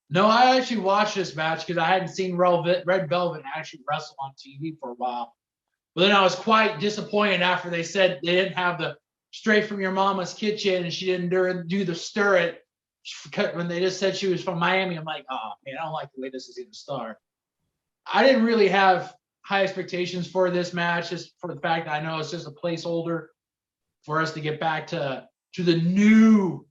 S3: No, I actually watched this match because I hadn't seen Red Velvet actually wrestle on TV for a while. But then I was quite disappointed after they said they didn't have the straight from your mama's kitchen and she didn't do the stir it when they just said she was from Miami. I'm like, oh man, I don't like the way this is going to start. I didn't really have high expectations for this match, just for the fact that I know it's just a placeholder for us to get back to the new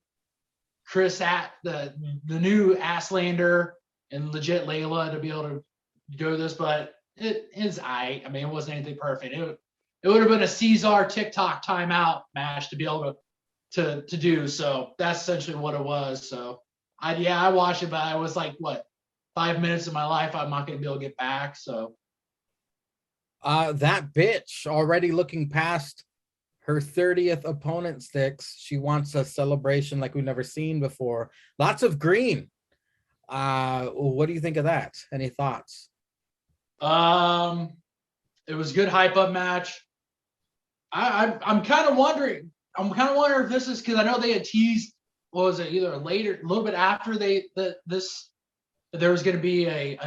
S3: the new Asslander and legit Layla to be able to do this, but it is I mean, it wasn't anything perfect. It would have been a Ceizar TikTok timeout match to be able to do. So that's essentially what it was. So I watched it, but I was like, what, 5 minutes of my life I'm not going to be able to get back. So
S2: that bitch already looking past her 30th opponent, Stix. She wants a celebration like we've never seen before. Lots of green. What do you think of that? Any thoughts?
S3: It was a good hype up match. I'm kind of wondering if this is because I know they had teased, what was it, either later, a little bit after there was going to be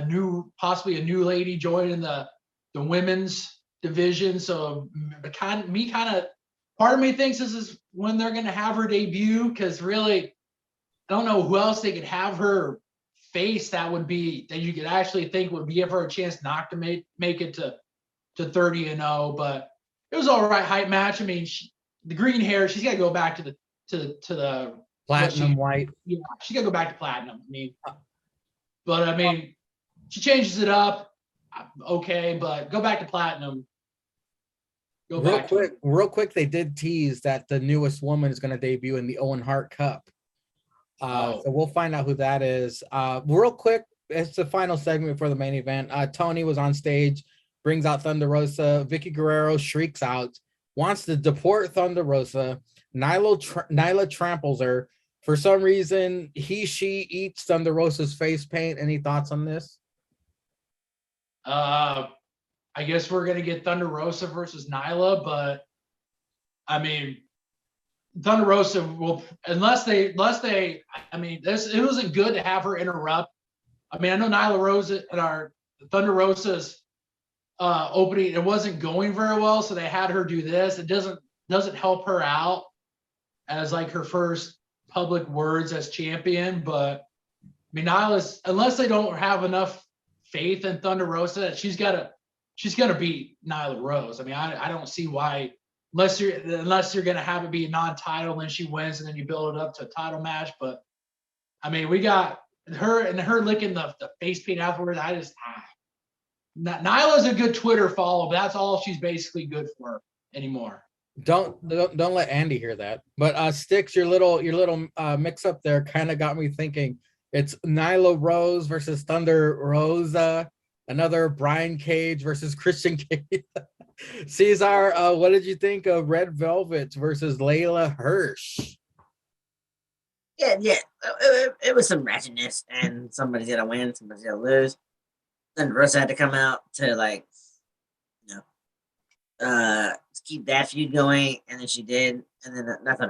S3: possibly a new lady joining the women's division. So part of me thinks this is when they're going to have her debut, because really, I don't know who else they could have her face that you could actually think would give her a chance not to make it to 30-0. But it was all right hype match. I mean, the green hair, she's got to go back to the
S2: platinum white.
S3: Yeah, she got to go back to platinum. I mean, she changes it up. Okay, but go back to platinum.
S2: Real quick, they did tease that the newest woman is going to debut in the Owen Hart Cup. So we'll find out who that is. Real quick, it's the final segment for the main event. Tony was on stage, brings out Thunder Rosa. Vicky Guerrero shrieks out, wants to deport Thunder Rosa. Nyla tramples her. For some reason, she eats Thunder Rosa's face paint. Any thoughts on this?
S3: I I guess we're gonna get Thunder Rosa versus Nyla, but I mean, Thunder Rosa will unless they. I mean, it wasn't good to have her interrupt. I mean, I know Nyla Rose and our Thunder Rosa's opening, it wasn't going very well, so they had her do this. It doesn't help her out as like her first public words as champion, but I mean, Nyla's, unless they don't have enough faith in Thunder Rosa, she's gonna beat Nyla Rose. I mean, I don't see why, unless you're gonna have it be a non-title and she wins and then you build it up to a title match. But I mean, we got her licking the face paint afterwards. Nyla's a good Twitter follow, but that's all she's basically good for anymore.
S2: Don't let Andy hear that. But Stix, your little mix up there kind of got me thinking. It's Nyla Rose versus Thunder Rosa, another Brian Cage versus Christian Cage. Ceizar, what did you think of Red Velvet versus Layla Hirsch?
S5: Yeah. It was some ratchetness, and somebody's gonna win, somebody's gonna lose. Then Rosa had to come out to keep that feud going, and then she did, and then nothing.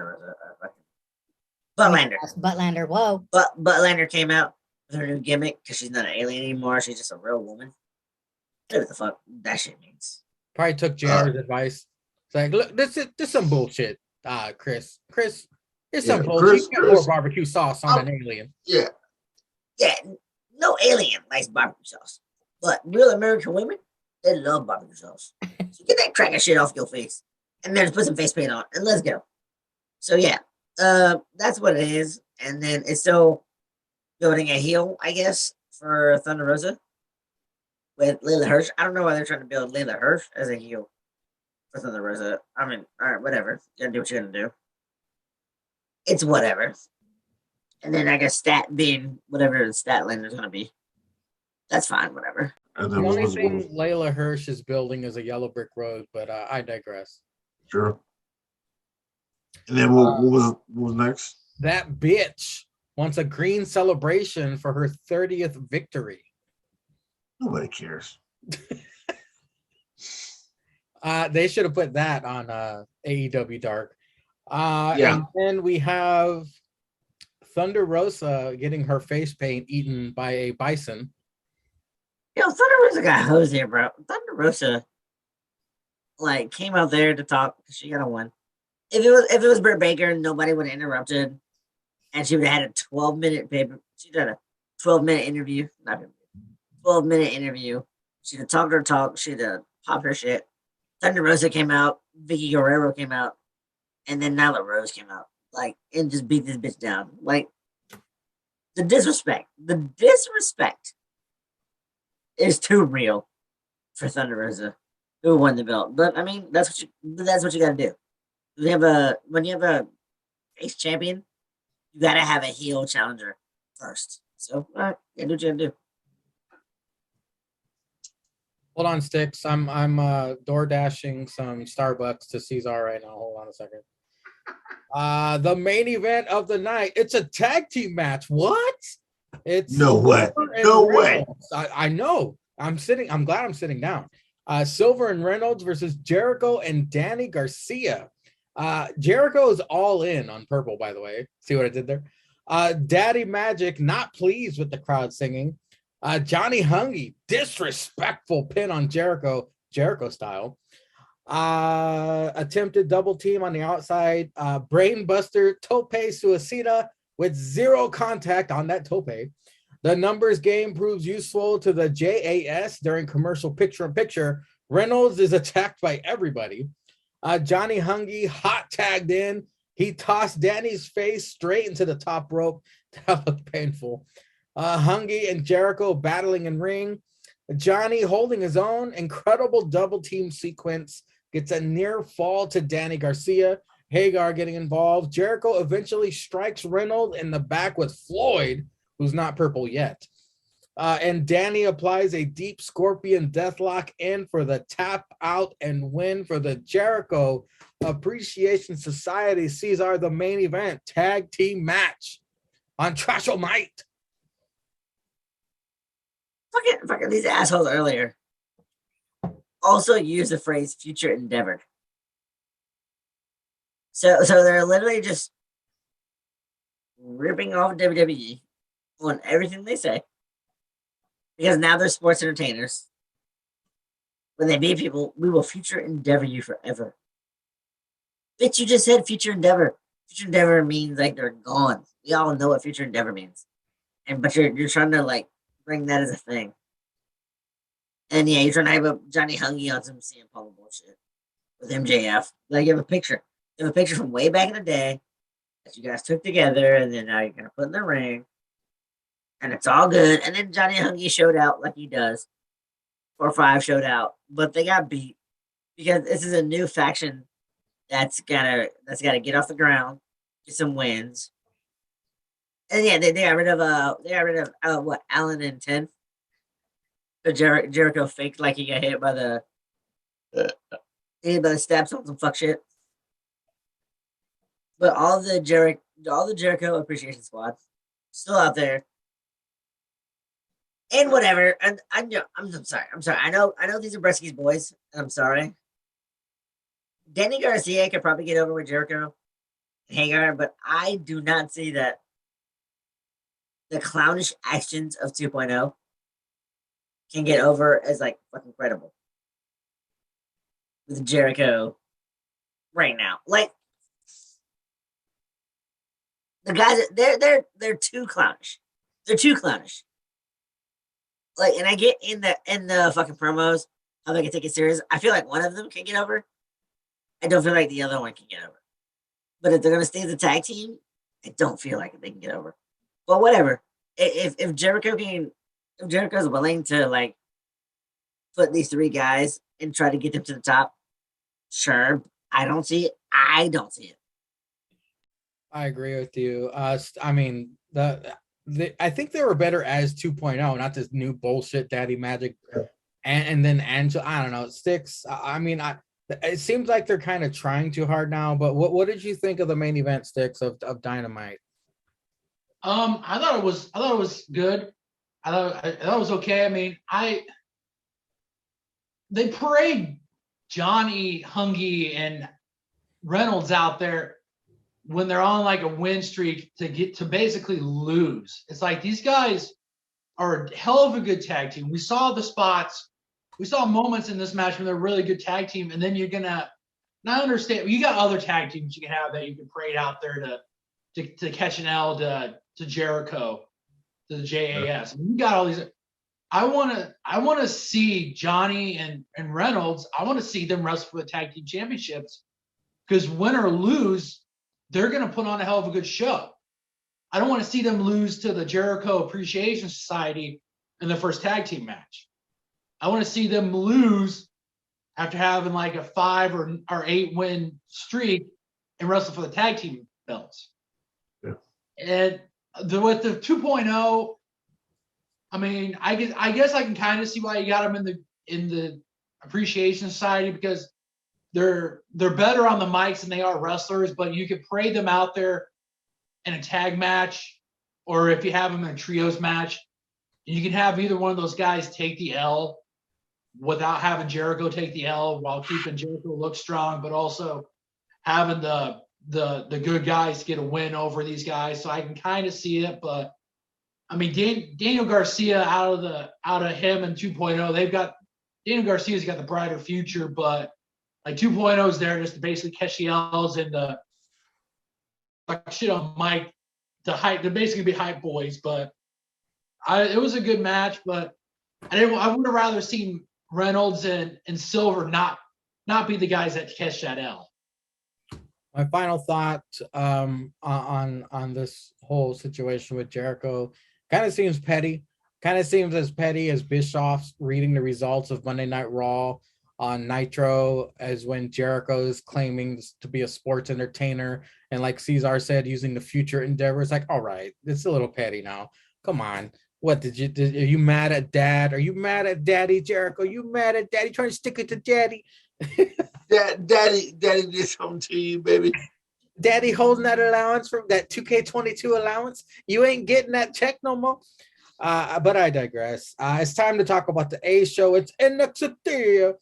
S5: Buttlander.
S6: Buttlander, whoa.
S5: Buttlander came out with her new gimmick because she's not an alien anymore. She's just a real woman. What the fuck that shit means?
S2: Probably took JR's advice. It's like, look, this is some bullshit. Chris, it's some bullshit. You get more barbecue sauce on an alien.
S5: Yeah, no alien likes barbecue sauce, but real American women, they love barbecue sauce. So get that cracker shit off your face, and then just put some face paint on, and let's go. So yeah, that's what it is. And then it's still building a heel, I guess, for Thunder Rosa with Layla Hirsch. I don't know why they're trying to build Layla Hirsch as a heel for Thunder Rosa. I mean, all right, whatever. You're gonna do what you're gonna do. It's whatever. And then I guess stat being whatever the stat line is gonna be. That's fine, whatever.
S4: And
S2: The
S4: then
S2: only thing Layla Hirsch is building is a yellow brick road, but I digress.
S4: Sure. And then what was next?
S2: That bitch wants a green celebration for her 30th victory.
S4: Nobody cares.
S2: They should have put that on AEW Dark.
S4: Yeah.
S2: And then we have Thunder Rosa getting her face paint eaten by a bison.
S5: Yo, Thunder Rosa got hosed here, bro. Thunder Rosa came out there to talk because she got a win. If it was Britt Baker, nobody would have interrupted, and she would have had a 12-minute paper. She'd had a 12-minute interview, not 12-minute interview. She'd have talked her talk. She'd have popped her shit. Thunder Rosa came out. Vicky Guerrero came out, and then Nyla Rose came out, and just beat this bitch down. The disrespect is too real for Thunder Rosa, who won the belt. But I mean, that's what you got to do. When you have a face champion, you got to have a heel challenger first. So, all right, do what you got to do.
S2: Hold on, Stix. I'm door dashing some Starbucks to Ceizar right now. Hold on a second. The main event of the night. It's a tag team match. What? It's
S4: no way. No way.
S2: I know. I'm glad I'm sitting down. Silver and Reynolds versus Jericho and Danny Garcia. Jericho is all in on purple, by the way. See what I did there? Daddy Magic not pleased with the crowd singing. Johnny Hungy, disrespectful pin on Jericho style. Attempted double team on the outside. Brainbuster tope suicida with zero contact on that tope. The numbers game proves useful to the JAS during commercial picture-in-picture. Reynolds is attacked by everybody. Johnny Hungy hot tagged in. He tossed Danny's face straight into the top rope. That looked painful. Hungy and Jericho battling in ring. Johnny holding his own. Incredible double team sequence. Gets a near fall to Danny Garcia. Hagar getting involved. Jericho eventually strikes Reynolds in the back with Floyd, who's not purple yet. And Danny applies a deep scorpion deathlock in for the tap out and win for the Jericho Appreciation Society. Ceizar, the main event tag team match on Trashomite.
S5: Fucking these assholes earlier. also use the phrase future endeavor. So they're literally just ripping off WWE on everything they say. Because now they're sports entertainers. When they meet people, we will future endeavor you forever. Bitch, you just said future endeavor. Future endeavor means like they're gone. We all know what future endeavor means. But you're trying to like bring that as a thing. And yeah, you're trying to have a Johnny Hungy on some CM Punk bullshit with MJF. Like you have a picture. You have a picture from way back in the day that you guys took together, and then now you're gonna put in the ring. And it's all good. And then Johnny Hungy showed out like he does. 4-5 showed out. But they got beat. Because this is a new faction that's gotta get off the ground, get some wins. And yeah, they got rid of what, Allen and 10th? So Jericho faked like he got hit by the steps on some fuck shit. But all the Jericho Appreciation Squad still out there. And whatever. And I'm sorry. I know these are Bresky's boys. I'm sorry. Danny Garcia could probably get over with Jericho and Hagar, but I do not see that the clownish actions of 2.0 can get over as like fucking credible with Jericho right now. Like the guys, they're too clownish. They're too clownish. Like, and I get in the fucking promos how they can take it serious. I feel like one of them can get over. I don't feel like the other one can get over. But if they're gonna stay as a tag team, I don't feel like they can get over. But whatever. If Jericho's willing to like put these three guys and try to get them to the top, sure. I don't see it. I
S2: agree with you. I mean, I think they were better as 2.0, not this new bullshit Daddy Magic, and then Angel. I don't know, Stix. I mean, it seems like they're kind of trying too hard now. But what did you think of the main event, Stix, of Dynamite?
S3: I thought it was good. I thought it was okay. I mean, they parade Johnny Hungy and Reynolds out there when they're on like a win streak to basically lose. It's like these guys are a hell of a good tag team. We saw the spots, we saw moments in this match when they're a really good tag team, and then you're gonna not understand. You got other tag teams you can have that you can parade out there to catch an L to Jericho, to the JAS. I mean, you got all these. I want to see Johnny and Reynolds. I want to see them wrestle for the tag team championships, because win or lose, they're going to put on a hell of a good show. I don't want to see them lose to the Jericho Appreciation Society in the first tag team match. I want to see them lose after having like a 5 or 8 win streak and wrestle for the tag team belts. Yeah. And with the 2.0, I mean, I guess I can kind of see why you got them in the Appreciation Society, because they're better on the mics than they are wrestlers, but you could parade them out there in a tag match, or if you have them in a trios match, you can have either one of those guys take the L without having Jericho take the L, while keeping Jericho look strong, but also having the good guys get a win over these guys. So I can kind of see it, but I mean, Daniel Garcia out of him and 2.0, Daniel Garcia's got the brighter future, but like 2.0 is there just to basically catch the L's and like shit on Mike to basically be hype boys. But it was a good match, but I would have rather seen Reynolds and Silver not be the guys that catch that L.
S2: My final thought on this whole situation with Jericho kind of seems petty. Kind of seems as petty as Bischoff's reading the results of Monday Night Raw on Nitro, as when Jericho is claiming to be a sports entertainer, and like Ceizar said, using the future endeavor. It's like, all right, it's a little petty now. Come on. What are you mad at Dad? Are you mad at Daddy, Jericho? You mad at Daddy? Trying to stick it to Daddy?
S4: Daddy did something to you, baby.
S2: Daddy holding that allowance from that 2K22 allowance. You ain't getting that check no more. But I digress. It's time to talk about the A show. It's NXT.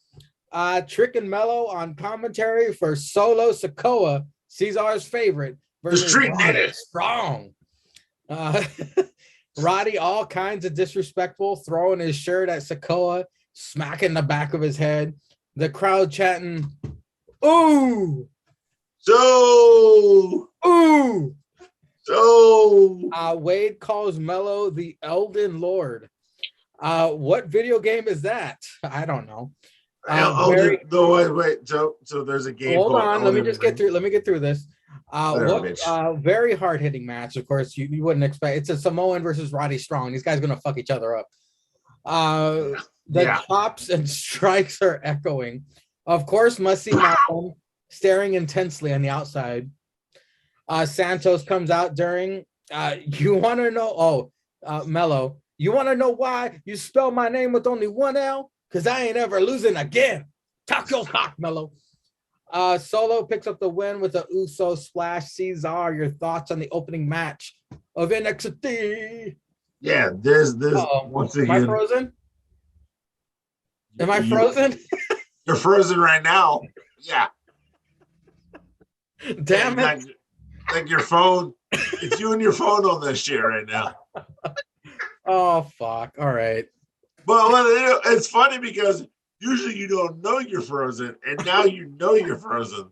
S2: Trick and Mello on commentary for Solo Sikoa, Ceizar's favorite, versus
S4: street
S2: Roddy
S4: nigga.
S2: Strong. Roddy, all kinds of disrespectful, throwing his shirt at Sikoa, smacking the back of his head. The crowd chanting, "Ooh,
S4: So
S2: ooh."
S4: So
S2: Wade calls Mello the Elden Lord. What video game is that? I don't know.
S4: wait. So there's a game.
S2: Hold on. Let me
S4: Elden
S2: just get
S4: Ring.
S2: through. Let me get through this.
S4: Bitch.
S2: Very hard hitting match. Of course, you wouldn't expect. It's a Samoan versus Roddy Strong. These guys gonna fuck each other up. The chops and strikes are echoing. Of course, must see Malcolm staring intensely on the outside. Santos comes out during. You want to know? Mello. You want to know why you spell my name with only one L? Because I ain't ever losing again. Talk your talk, Mello. Solo picks up the win with a Uso splash. Ceizar, your thoughts on the opening match of NXT?
S4: Yeah, there's
S2: Uh-oh.
S4: once
S2: Am I
S4: again.
S2: frozen? Am I frozen?
S4: You're frozen right now. Yeah.
S2: Damn it.
S4: Like your phone. It's you and your phone on this shit right now.
S2: Oh, fuck. All right.
S4: But it's funny because usually you don't know you're frozen, and now you know you're frozen.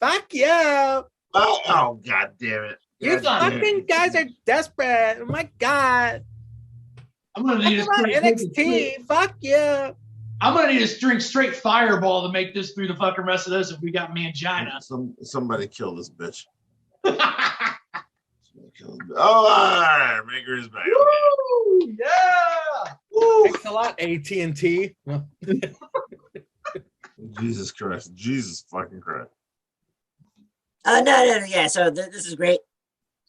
S2: Fuck yeah.
S4: Oh, god damn it.
S2: You fucking guys are desperate. Oh my god.
S3: I'm gonna need
S2: NXT. Fuck yeah.
S3: I'm gonna need to drink straight Fireball to make this through the fucking rest of this if we got mangina.
S4: Somebody kill this bitch. All right, Mangria's back.
S3: Woo! Yeah.
S2: Woo. Thanks a lot, AT&T.
S4: Jesus Christ. Jesus fucking Christ.
S5: No, yeah. So this is great.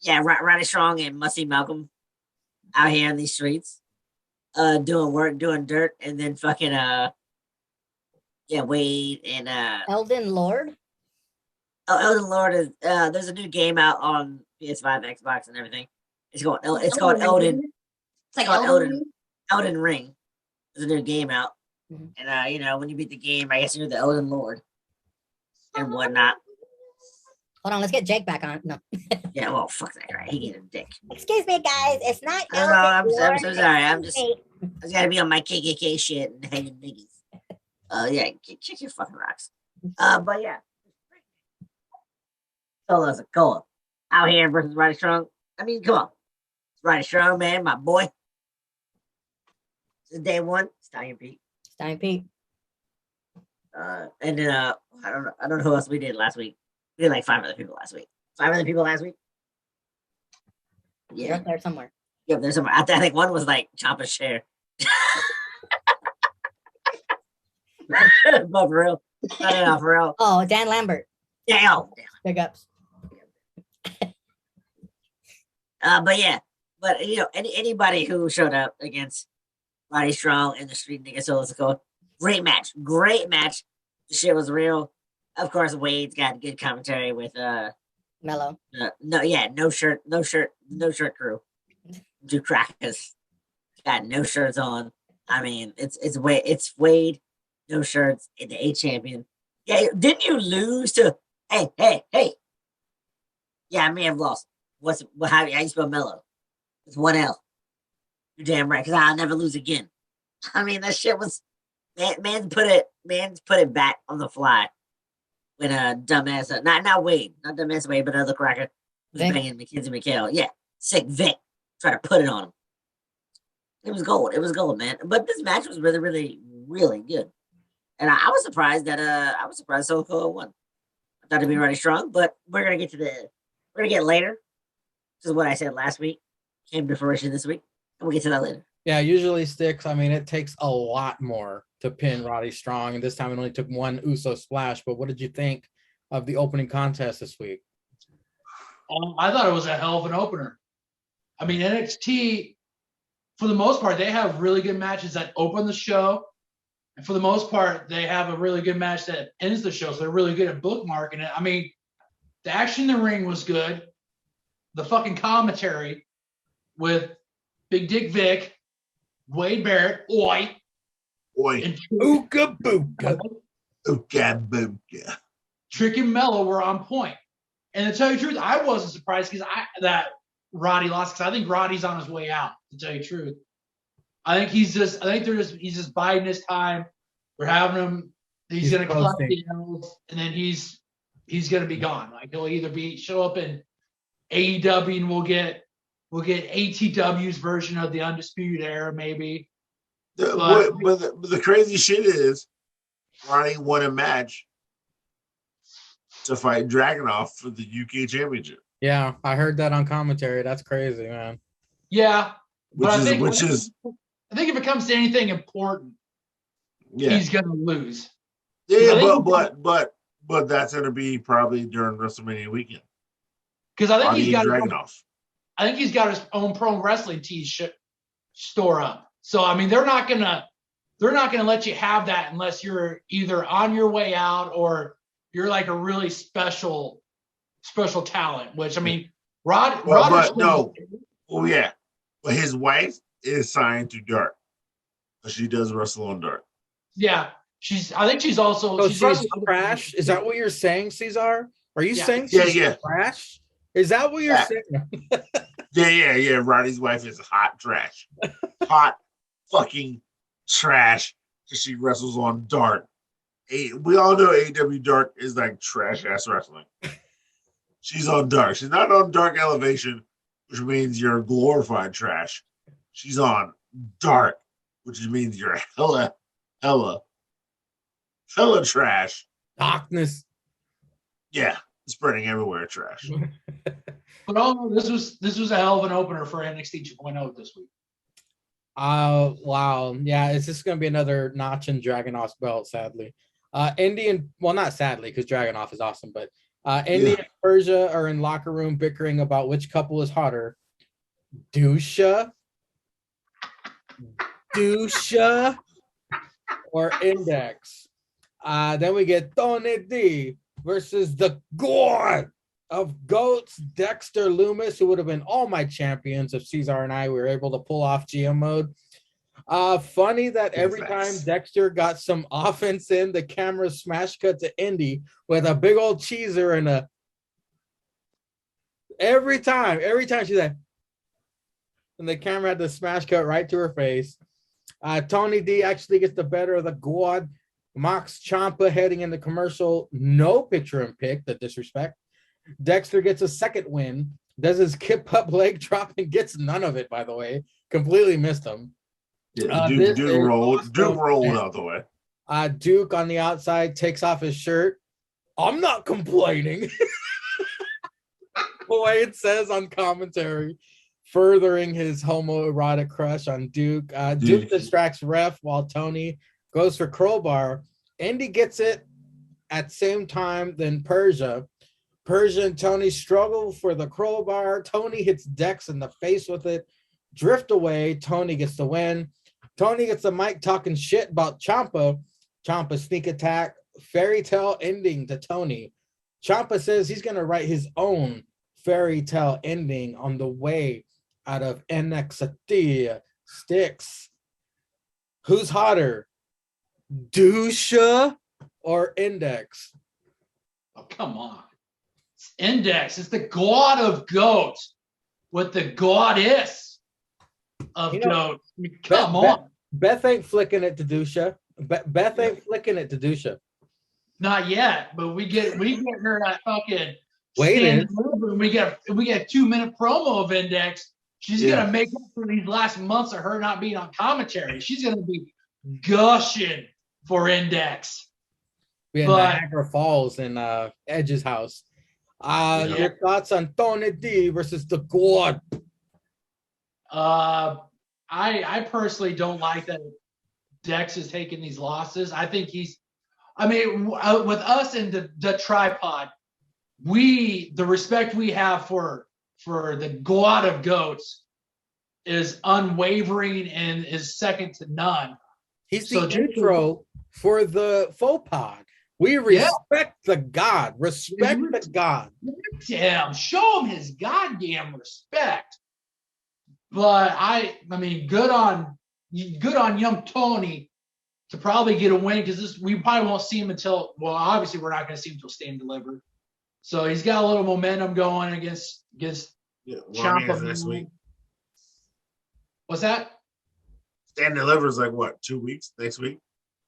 S5: Yeah, Roddy Strong and Musty Malcolm out here in these streets, doing work, doing dirt, and then fucking Wade and
S6: Elden Lord.
S5: Elden Lord is there's a new game out on PS5, Xbox, and everything. It's called Elden.
S6: It's like
S5: Elden Ring. There's a new game out, and when you beat the game, I guess you're the Elden Lord and whatnot.
S6: Hold on, let's get Jake back on. No.
S5: Yeah, well, fuck that guy. He get a dick.
S6: Excuse me, guys. It's not.
S5: I'm so sorry. I just gotta be on my KKK shit and hanging niggas. Yeah, kick your fucking rocks. But yeah. Solo Sikoa out here versus Roddy Strong. I mean, come on. It's Roddy Strong, man, my boy. This is day one. Stallion Pete. And then I don't know who else we did last week. We did like 5 other people last week. 5 other people last week? Yeah.
S6: You're up there somewhere.
S5: Yep, there's somewhere. I think one was like Ciampa's share. But for real. No, for real.
S6: Oh, Dan Lambert.
S5: Yeah,
S6: Big ups.
S5: But anybody who showed up against Roddy Strong in the street nigga Solo Sikoa, great match. The shit was real. Of course, Wade's got good commentary with
S6: Mello.
S5: No shirt crew. Do crackers. Got no shirts on. I mean, it's Wade, no shirts, and the A champion. Yeah, didn't you lose to? Hey. Yeah, I may have lost. How you spell Mello? It's 1 L. You're damn right, because I'll never lose again. I mean, that shit was man's put it back on the fly when dumbass not Wade, not dumbass Wade, but another cracker was banging Mackenzie McHale. Yeah, sick Vic. Try to put it on him. It was gold, man. But this match was really, really, really good. And I was surprised that Solo Sikoa won. I thought it'd be Roddy Strong, but we're gonna get later. This is what I said last week. Came to fruition this week. And we'll get to that later.
S2: Yeah, usually Stix. I mean, it takes a lot more to pin Roddy Strong, and this time it only took one Uso splash. But what did you think of the opening contest this week?
S3: I thought it was a hell of an opener. I mean, NXT, for the most part, they have really good matches that open the show. And for the most part, they have a really good match that ends the show. So they're really good at bookmarking it. I mean, the action in the ring was good. The fucking commentary with Big Dick Vic, Wade Barrett, Oi.
S4: Boy,
S3: And
S2: Ooka booka.
S4: ooka booka.
S3: Trick and Mello were on point. And to tell you the truth, I wasn't surprised that Roddy lost because I think Roddy's on his way out. To tell you the truth, he's just biding his time. We're having him. He's going to collect the L's, and then he's going to be gone. Like he'll either show up in AEW, and we'll get ATW's version of the Undisputed Era, maybe.
S4: But the crazy shit is, Ronnie won a match to fight Dragunov for the UK Championship.
S2: Yeah, I heard that on commentary. That's crazy, man.
S3: Yeah,
S4: I think
S3: if it comes to anything important, he's gonna lose.
S4: Yeah, but that's gonna be probably during WrestleMania weekend.
S3: Because I think he's got
S4: Dragunov.
S3: I think he's got his own pro wrestling tee store up. So I mean, they're not gonna let you have that unless you're either on your way out or you're like a really special talent. Which I mean, But his wife is signed to Dark. She does wrestle on Dark. Yeah, I think she's also.
S2: So she's trash. Is that what you're saying, Ceizar? Are you saying she's trash? Is that what you're saying?
S4: Yeah. Roddy's wife is hot trash. Hot fucking trash. She wrestles on Dark. We all know AEW Dark is like trash ass wrestling. She's on Dark. She's not on Dark Elevation, which means you're glorified trash. She's on Dark, which means you're hella trash.
S2: Darkness.
S4: Yeah, spreading everywhere trash.
S3: But this was a hell of an opener for NXT 2.0 this week.
S2: Wow. Yeah, it's just gonna be another notch in Dragunov's belt, sadly. Not sadly, because Dragunov is awesome, but Indy and Persia are in locker room bickering about which couple is hotter. Dusha or Index. Then we get Tony D versus the God of Goats, Dexter Loomis, who would have been all my champions if Ceizar and I were able to pull off GM mode. Funny that every time Dexter got some offense in, the camera smash cut to Indy with a big old cheeser and every time she's like, and the camera had the smash cut right to her face. Tony D actually gets the better of the God. Mox Ciampa heading in the commercial. No picture in pick, the disrespect. Dexter gets a second win. Does his kip up leg drop and gets none of it, by the way. Completely missed him.
S4: Yeah, Duke rolled out the way.
S2: Duke on the outside takes off his shirt. I'm not complaining. The way it says on commentary, furthering his homoerotic crush on Duke. Duke distracts ref while Tony goes for crowbar. Indy gets it at same time than Persia. Persia and Tony struggle for the crowbar. Tony hits Dex in the face with it. Drift away. Tony gets the win. Tony gets the mic talking shit about Ciampa. Ciampa sneak attack. Fairy tale ending to Tony. Ciampa says he's going to write his own fairy tale ending on the way out of NXT. Stix. Who's hotter? Dusha or Index?
S3: Oh, come on. It's Index. It's the God of Goats with the goddess of Goats. I mean, come on.
S2: Beth ain't flicking it to Dusha. Beth ain't flicking it to Dusha.
S3: Not yet, but we get her that fucking
S2: waiting.
S3: We get a 2-minute promo of Index. She's gonna make up for these last months of her not being on commentary. She's gonna be gushing for Index.
S2: We had Niagara Falls in Edge's house. Your thoughts on Tony D versus the God?
S3: I personally don't like that Dex is taking these losses. I think with us in the tripod, the respect we have for the God of Goats is unwavering and is second to none.
S2: He's the intro for the faux pod. We respect the God. Respect the God.
S3: Damn, show him his goddamn respect. But I mean, good on young Tony to probably get a win because we probably won't see him until, well, obviously we're not going to see him until Stand and Deliver. So he's got a little momentum going against Ciampa
S4: next week.
S3: What's that?
S4: Stand and Deliver is like what, 2 weeks next week?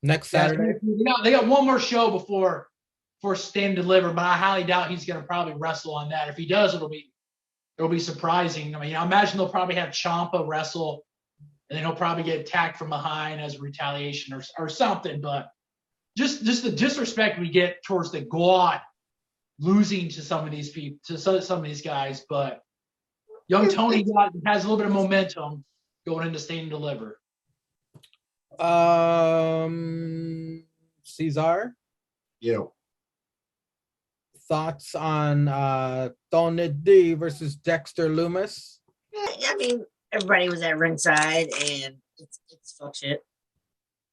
S2: Next Saturday.
S3: They got one more show before Stand and Deliver, but I highly doubt he's going to probably wrestle on that. If he does, it'll be surprising. I mean, I imagine they'll probably have Ciampa wrestle, and then he'll probably get attacked from behind as a retaliation or something. But just the disrespect we get towards the God losing to some of these people, to some of these guys. But young Tony has a little bit of momentum going into Stand and Deliver.
S2: Ceizar?
S4: Yeah.
S2: Thoughts on Tony D versus Dexter Loomis?
S5: I mean, everybody was at ringside, and it's fuck shit.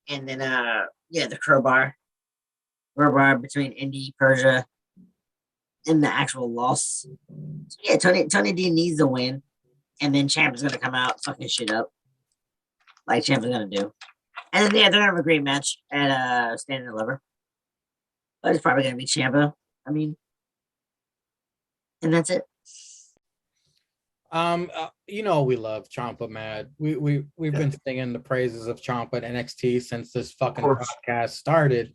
S5: And then, the crowbar between Indy, Persia, and the actual loss. So yeah, Tony D needs the win, and then Champ is gonna come out fucking shit up, like Champ is gonna do. And then they're gonna have a great match at Stand and Deliver. But it's probably gonna be Ciampa. I mean, and that's it.
S2: We love Ciampa, Mad. We've been singing the praises of Ciampa at NXT since this fucking podcast started.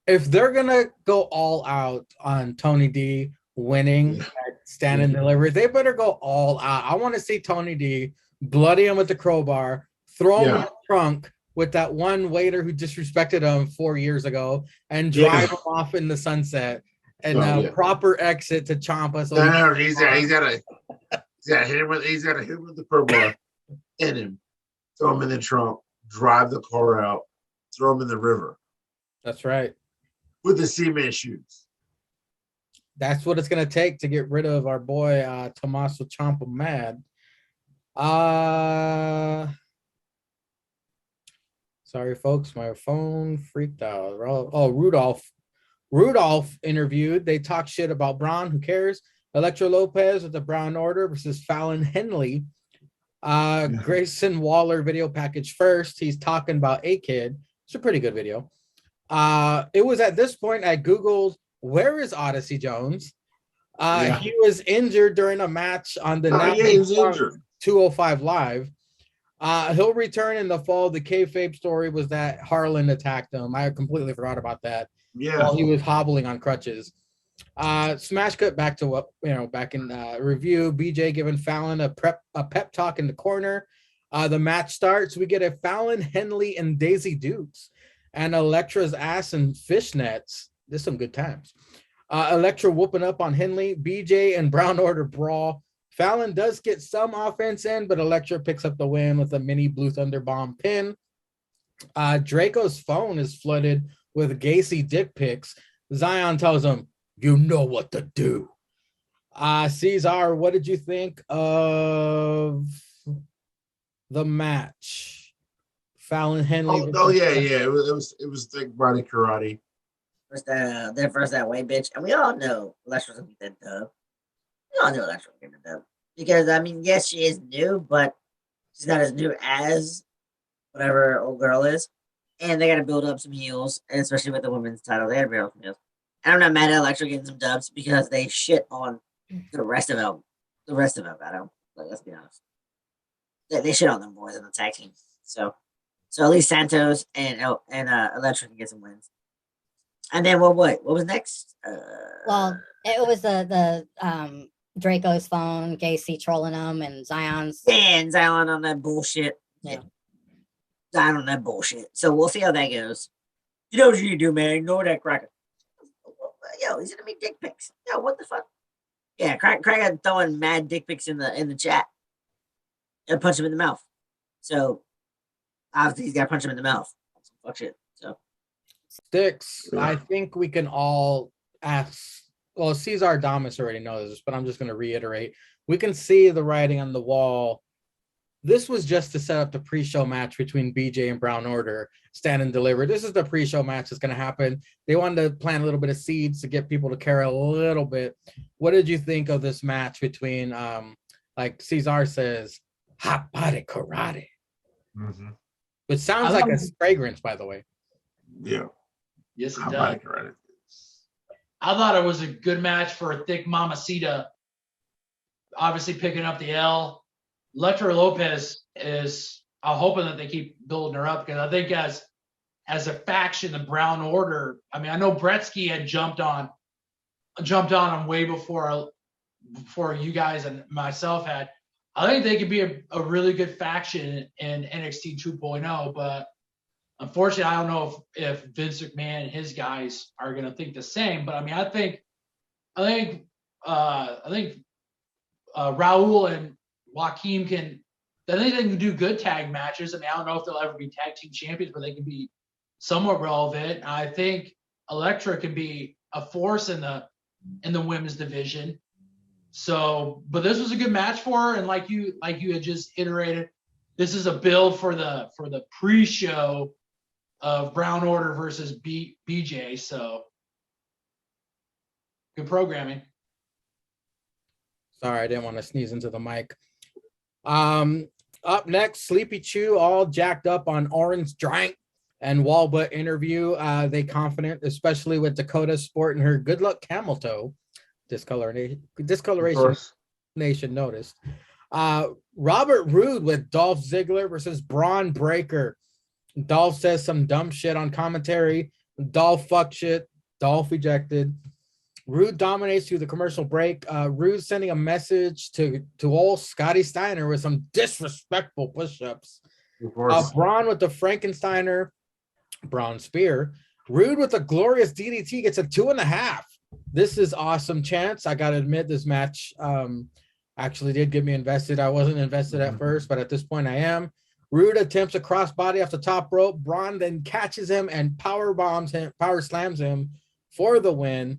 S2: If they're gonna go all out on Tony D winning at Stand and Deliver, they better go all out. I want to see Tony D bloody him with the crowbar, throw him in the trunk with that one waiter who disrespected him 4 years ago, and drive him off in the sunset. And proper exit to Ciampa. So
S4: he's got to hit him with the crowbar, hit him, throw him in the trunk, drive the car out, throw him in the river.
S2: That's right.
S4: With the cement shoes.
S2: That's what it's gonna take to get rid of our boy Tommaso Ciampa Mad. Sorry, folks, my phone freaked out. Oh, Rudolph interviewed. They talk shit about Braun. Who cares? Electra Lopez with the Brown Order versus Fallon Henley. Grayson Waller video package first. He's talking about A-Kid. It's a pretty good video. It was at this point I Googled, where is Odyssey Jones? He was injured during a match on the 205 Live. He'll return in the fall. The kayfabe story was that Harlan attacked him. I completely forgot about that. While he was hobbling on crutches. Smash cut back to what back in review. BJ giving Fallon a pep talk in the corner. The match starts. We get a Fallon, Henley, and Daisy Dukes, and Electra's ass and fishnets. There's some good times. Electra whooping up on Henley. BJ and Brown Order brawl. Fallon does get some offense in, but Electra picks up the win with a mini Blue Thunder Bomb pin. Draco's phone is flooded with Gacy dick pics. Zion tells him, "You know what to do." Ceizar, what did you think of the match? Fallon Henley.
S4: It was thick body karate.
S5: First that way, bitch, and we all know Electra's gonna be that dub. We all know Electra's gonna be that dub because I mean, yes, she is new, but she's not as new as whatever old girl is, and they got to build up some heels, and especially with the women's title, they got to build up some heels. And I'm not mad at Electra getting some dubs because they shit on the rest of them. I don't. Like, let's be honest. They shit on them boys in the tag team. So at least Santos and Electra can get some wins. And then what was next?
S6: Well, it was the Draco's phone, Gacy trolling him, and Zion's.
S5: And Zion on that bullshit.
S6: Yeah.
S5: Zion on that bullshit. So we'll see how that goes. You know what you do, man. Ignore that cracker. Yo, he's gonna make dick pics. Yo, what the fuck? Yeah, Cracker throwing mad dick pics in the chat. And punch him in the mouth. So obviously he's gotta punch him in the mouth. Fuck shit. So
S2: Stix, I think we can all ask. Well, Ceizar Damas already knows this, but I'm just going to reiterate. We can see the writing on the wall. This was just to set up the pre-show match between BJ and Brown Order, Stand and Deliver. This is the pre-show match that's going to happen. They wanted to plant a little bit of seeds to get people to care a little bit. What did you think of this match between, like Ceizar says, hot body karate?
S4: Mm-hmm.
S2: Which sounds like a fragrance, by the way.
S4: Yeah.
S3: Yes, it
S4: I
S3: does.
S4: like her.
S3: I thought it was a good match for a thick Mamacita. Obviously picking up the L. Electra Lopez is. I'm hoping that they keep building her up because I think as a faction, the Brown Order. I mean, I know Bretsky had jumped on him way before you guys and myself had. I think they could be a really good faction in NXT 2.0, but unfortunately, I don't know if Vince McMahon and his guys are going to think the same. But I mean, I think Raul and Joaquin can. I think they can do good tag matches. I mean, I don't know if they'll ever be tag team champions, but they can be somewhat relevant. I think Elektra can be a force in the women's division. So, but this was a good match for her, and like you had just iterated, this is a build for the pre-show of Brown Order versus BJ. So, good programming.
S2: Sorry, I didn't want to sneeze into the mic. Up next, Sleepy Chew, all jacked up on orange drink and Walba interview. They confident, especially with Dakota sporting her good luck camel toe. Discoloration Nation noticed. Robert Roode with Dolph Ziggler versus Braun Breaker. Dolph says some dumb shit on commentary. Dolph fuck shit. Dolph ejected. Roode dominates through the commercial break. Roode sending a message to old Scotty Steiner with some disrespectful push-ups. Braun with the Frankensteiner. Braun Spear. Roode with a glorious DDT gets a 2.5. This is awesome chance. I gotta admit, this match actually did get me invested. I wasn't invested at first, but at this point I am. Roode attempts a crossbody off the top rope. Braun then catches him and power slams him for the win.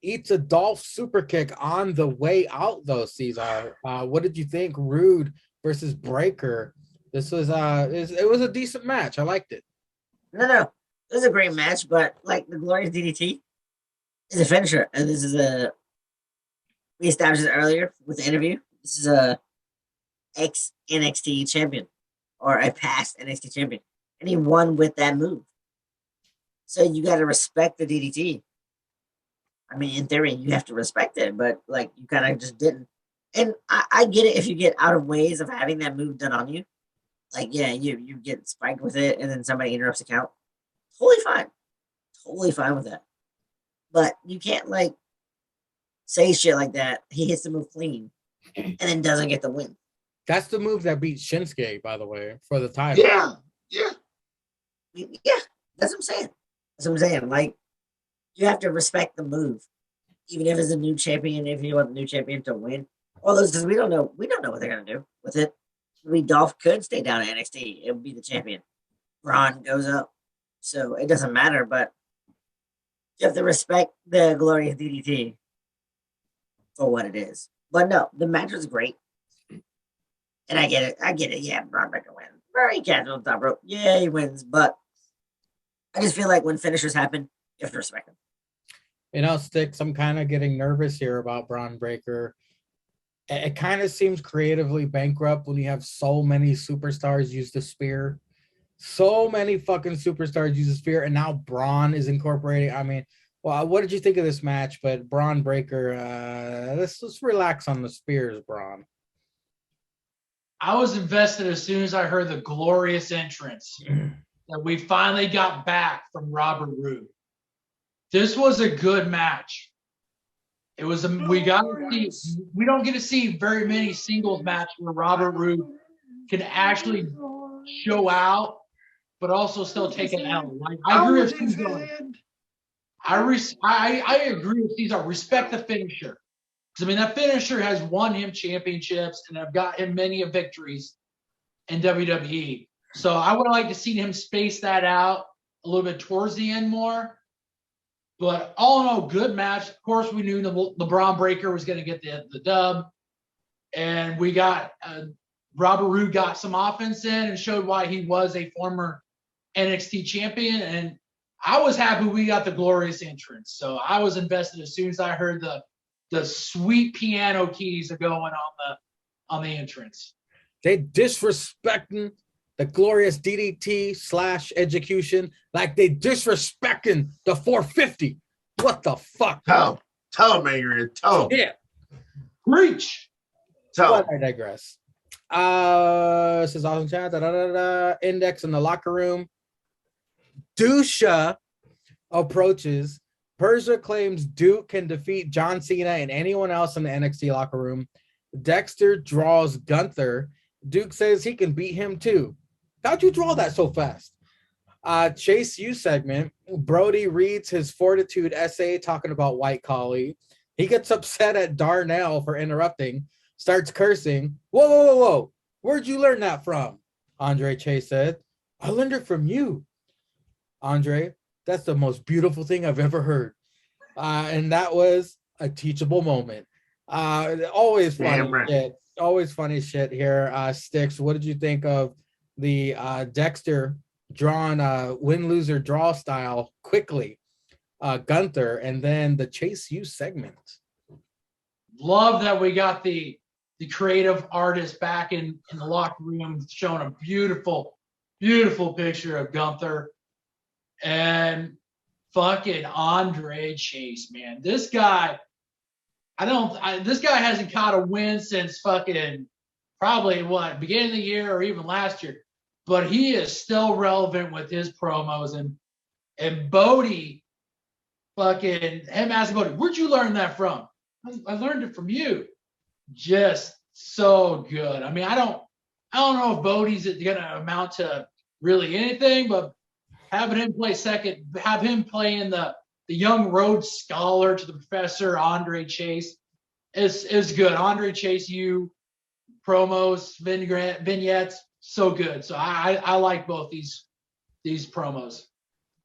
S2: Eats a Dolph super kick on the way out, though, Ceizar. What did you think, Roode versus Breaker? This was it was a decent match. I liked it.
S5: No, it was a great match, but like the glorious DDT is a finisher, and this is we established it earlier with the interview. This is a ex NXT champion or a past NXT champion, and he won with that move. So you got to respect the DDT. I mean, in theory, you have to respect it, but like you kind of just didn't. And I get it if you get out of ways of having that move done on you. Like, yeah, you get spiked with it, and then somebody interrupts the count. Totally fine with that. But you can't like say shit like that. He hits the move clean, and then doesn't get the win.
S2: That's the move that beat Shinsuke, by the way, for the title.
S4: Yeah.
S5: That's what I'm saying. Like, you have to respect the move, even if it's a new champion. If you want the new champion to win, all those, because we don't know what they're gonna do with it. Dolph could stay down at NXT. It would be the champion. Braun goes up, so it doesn't matter. But you have to respect the glorious DDT for what it is. But no, the match was great, and I get it. Yeah, Braun Breaker wins. Very casual top rope. Yeah, he wins, but I just feel like when finishers happen, you have to respect them.
S2: You know, Stix, I'm kind of getting nervous here about Braun Breaker. It kind of seems creatively bankrupt when you have so many superstars use the spear. So many fucking superstars use the spear, and now Braun is incorporating. I mean, well, what did you think of this match? But Braun Breaker, let's relax on the spears, Braun.
S3: I was invested as soon as I heard the glorious entrance that we finally got back from Robert Roode. This was a good match. It was we don't get to see very many singles matches where Robert Roode can actually show out, but also still take an L. Like, I agree with Ceizar. I agree with Ceizar. Respect the finisher. Because I mean, that finisher has won him championships and have got him many victories in WWE. So I would like to see him space that out a little bit towards the end more. But all in all, good match. Of course, we knew the Braun Breaker was going to get the dub. And we got Robert Roode got some offense in and showed why he was a former NXT champion. And I was happy we got the glorious entrance. So I was invested as soon as I heard the sweet piano keys are going on the entrance.
S2: They disrespecting the glorious DDT / execution, like they disrespecting the 450. What the fuck?
S4: Tell him, Mangria. Tell him.
S2: Yeah.
S3: Preach.
S4: Tell him.
S2: But I digress. This is awesome chat. Index in the locker room. Dusha approaches. Persia claims Duke can defeat John Cena and anyone else in the NXT locker room. Dexter draws Gunther. Duke says he can beat him too. How'd you draw that so fast? Chase U segment. Brody reads his Fortitude essay talking about White Collie. He gets upset at Darnell for interrupting, starts cursing. Whoa. Where'd you learn that from? Andre Chase said, I learned it from you. Andre, that's the most beautiful thing I've ever heard. And that was a teachable moment. Always funny shit. Always funny shit here. Stix, what did you think of the Dexter drawn win, loser, draw style quickly? Gunther, and then the Chase U segment.
S3: Love that we got the creative artist back in the locker room showing a beautiful picture of Gunther and fucking Andre Chase, man. This guy, this guy hasn't caught a win since fucking probably beginning of the year or even last year, but he is still relevant with his promos and Bodie. Fucking him asking Bodie, where'd you learn that from? I learned it from you. Just so good. I mean, I don't know if Bodie's gonna amount to really anything, but having him play second, have him playing the young Rhodes Scholar to the professor, Andre Chase, is good. Andre Chase, you promos, vignettes, so good. So I like both these promos.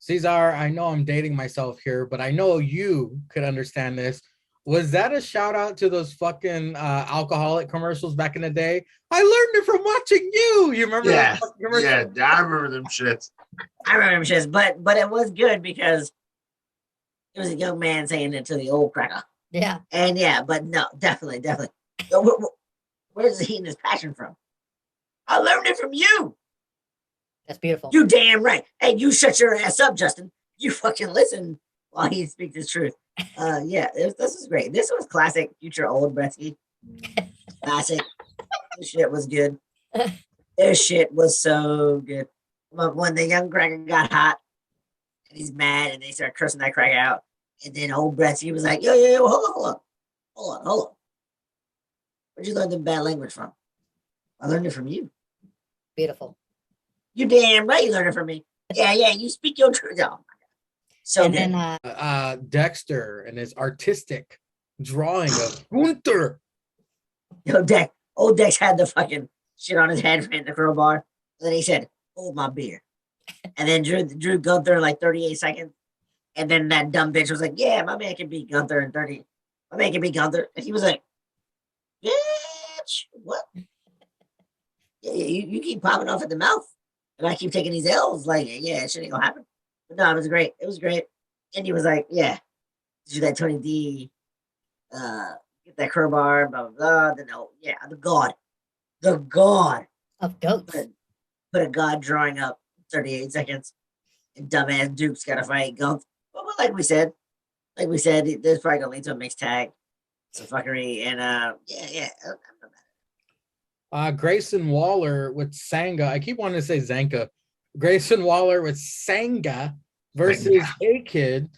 S2: Ceizar, I know I'm dating myself here, but I know you could understand this. Was that a shout out to those fucking alcoholic commercials back in the day? I learned it from watching you. You remember?
S4: Yeah,
S2: those
S4: yeah, I remember them shits.
S5: I remember them shits, but it was good because it was a young man saying it to the old cracker.
S6: Yeah.
S5: And yeah, but no, definitely. Where's he getting his passion from? I learned it from you.
S6: That's beautiful.
S5: You damn right. Hey, you shut your ass up, Justin. You fucking listen while he speaks his truth. Yeah, this was great. This was classic future old Bretsky. Classic. This shit was good. This shit was so good. When the young cracker got hot and he's mad and they start cursing that crack out, and then old Bretsky was like, yo, hold on. Where'd you learn the bad language from? I learned it from you.
S6: Beautiful.
S5: You damn right you learned it from me. Yeah, you speak your truth. Oh, my God. So
S6: and
S5: good.
S6: then
S2: Dexter and his artistic drawing of Gunther.
S5: Yo, old Dex had the fucking shit on his head from the crowbar. And then he said, hold my beer. And then Drew Gunther in like 38 seconds. And then that dumb bitch was like, yeah, my man can beat Gunther in 30. My man can beat Gunther. And he was like, bitch, what? Yeah, you keep popping off at the mouth. And I keep taking these L's. Like, yeah, it shit ain't gonna happen. But no, it was great. It was great. And he was like, yeah, do that Tony D, get that crowbar, blah, blah, blah. Then, yeah, the god
S6: of goats.
S5: Put a god drawing up 38 seconds. And dumbass Duke's got to fight Gunther. But like we said, there's probably gonna lead to a mixed tag, some fuckery, and yeah.
S2: Grayson Waller with Sanga. I keep wanting to say Zanka. Grayson Waller with Sanga versus A-Kid.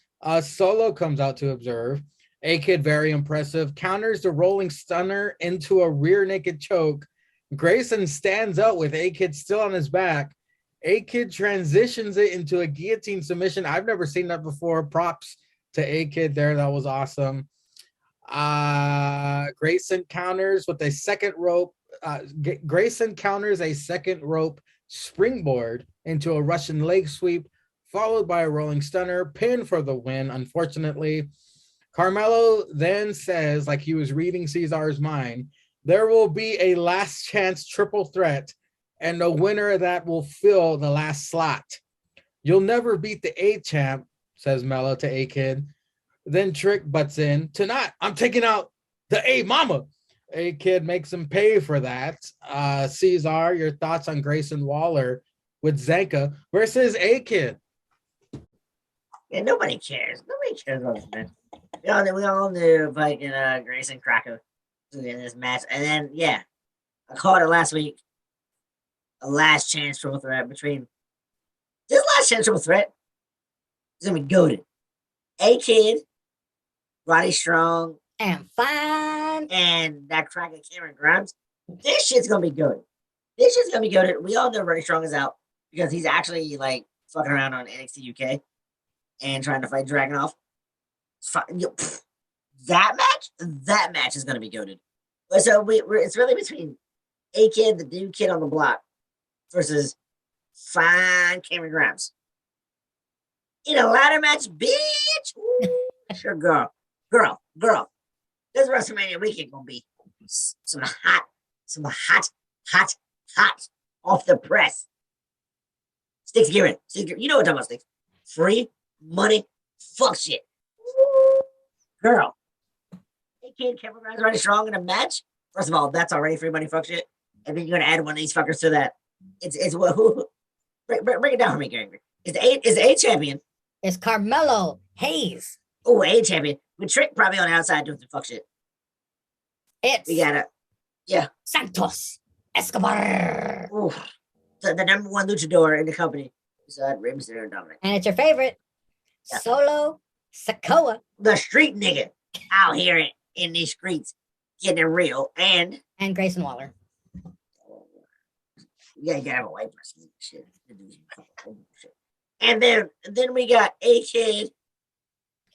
S2: Solo comes out to observe. A-Kid, very impressive. Counters the rolling stunner into a rear naked choke. Grayson stands up with A-Kid still on his back. A-Kid transitions it into a guillotine submission. I've never seen that before. Props to A-Kid there. That was awesome. Grayson counters with a second rope. Grayson counters a second rope springboard into a Russian leg sweep, followed by a rolling stunner, pin for the win, unfortunately. Carmelo then says, like he was reading Ceizar's mind, there will be a last chance triple threat, and the winner of that will fill the last slot. You'll never beat the A-champ, says Mello to A-Kid. Then Trick butts in, tonight I'm taking out the A-Mama. A-Kid makes him pay for that. Ceizar, your thoughts on Grayson Waller with Zanka versus A-Kid?
S5: Yeah, nobody cares. Nobody cares about this match. We all knew fucking Grayson Cracker in this match. And then, yeah, I called it last week. A last chance triple threat between this last chance triple threat is gonna be goated. A-Kid, Roddy Strong,
S6: And fine.
S5: and that cracker Cameron Grimes. This shit's gonna be good. This shit's gonna be good. We all know Roddy Strong is out because he's actually like fucking around on NXT UK and trying to fight Dragunov. That match is gonna be goated. So it's really between A-Kid, the new kid on the block, versus fine Cameron Grimes. In a ladder match, bitch. Ooh, sure, girl. This WrestleMania weekend gonna be some hot off the press. Stix Gearing. You know what I'm talking about, Stix. Free money, fuck shit. Woo. Girl. A-Kid, Cameron Grimes already strong in a match. First of all, that's already free money, fuck shit. And then you're gonna add one of these fuckers to that. It's what break it down for me, Gary. Is the A champion?
S6: It's Carmelo Hayes.
S5: Oh, A champion. With Trick probably on the outside doing some fuck shit.
S6: It's
S5: We got
S6: Santos Escobar.
S5: ooh, the number one luchador in the company. Rey Mysterio and Dominic.
S6: And it's your favorite,
S5: Yeah.
S6: Solo Sikoa.
S5: The street nigga out here in these streets getting it real. And
S6: And Grayson Waller.
S5: yeah, you gotta have a white person. Shit. And then we got A-Kid,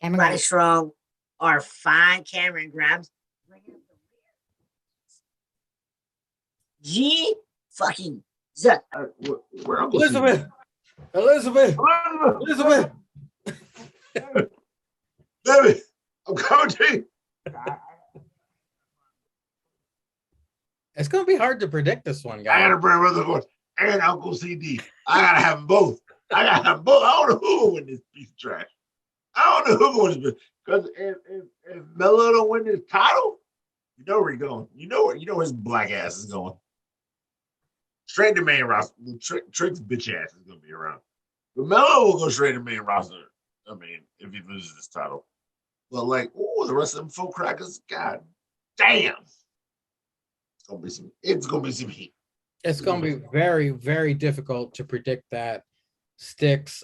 S6: Cameron
S5: Roddy
S6: Grimes.
S5: Strong, our fine Cameron Grimes. G fucking Z.
S4: Where Uncle
S2: Elizabeth.
S4: Baby, I'm coming to you.
S2: It's gonna be hard to predict this one,
S4: I
S2: guys.
S4: gotta bring Brother Horse and Uncle CD. I gotta have them both. I don't know who will win this piece of trash. I don't know who will win this because if Melo don't win this title, you know where he's going. You know where his black ass is going. Straight to main roster. Trick's bitch ass is gonna be around. But Melo will go straight to main roster. I mean, if he loses this title. But like, the rest of them folk crackers, god damn. It's gonna be some heat.
S2: It's gonna be very, very difficult to predict that. Stix,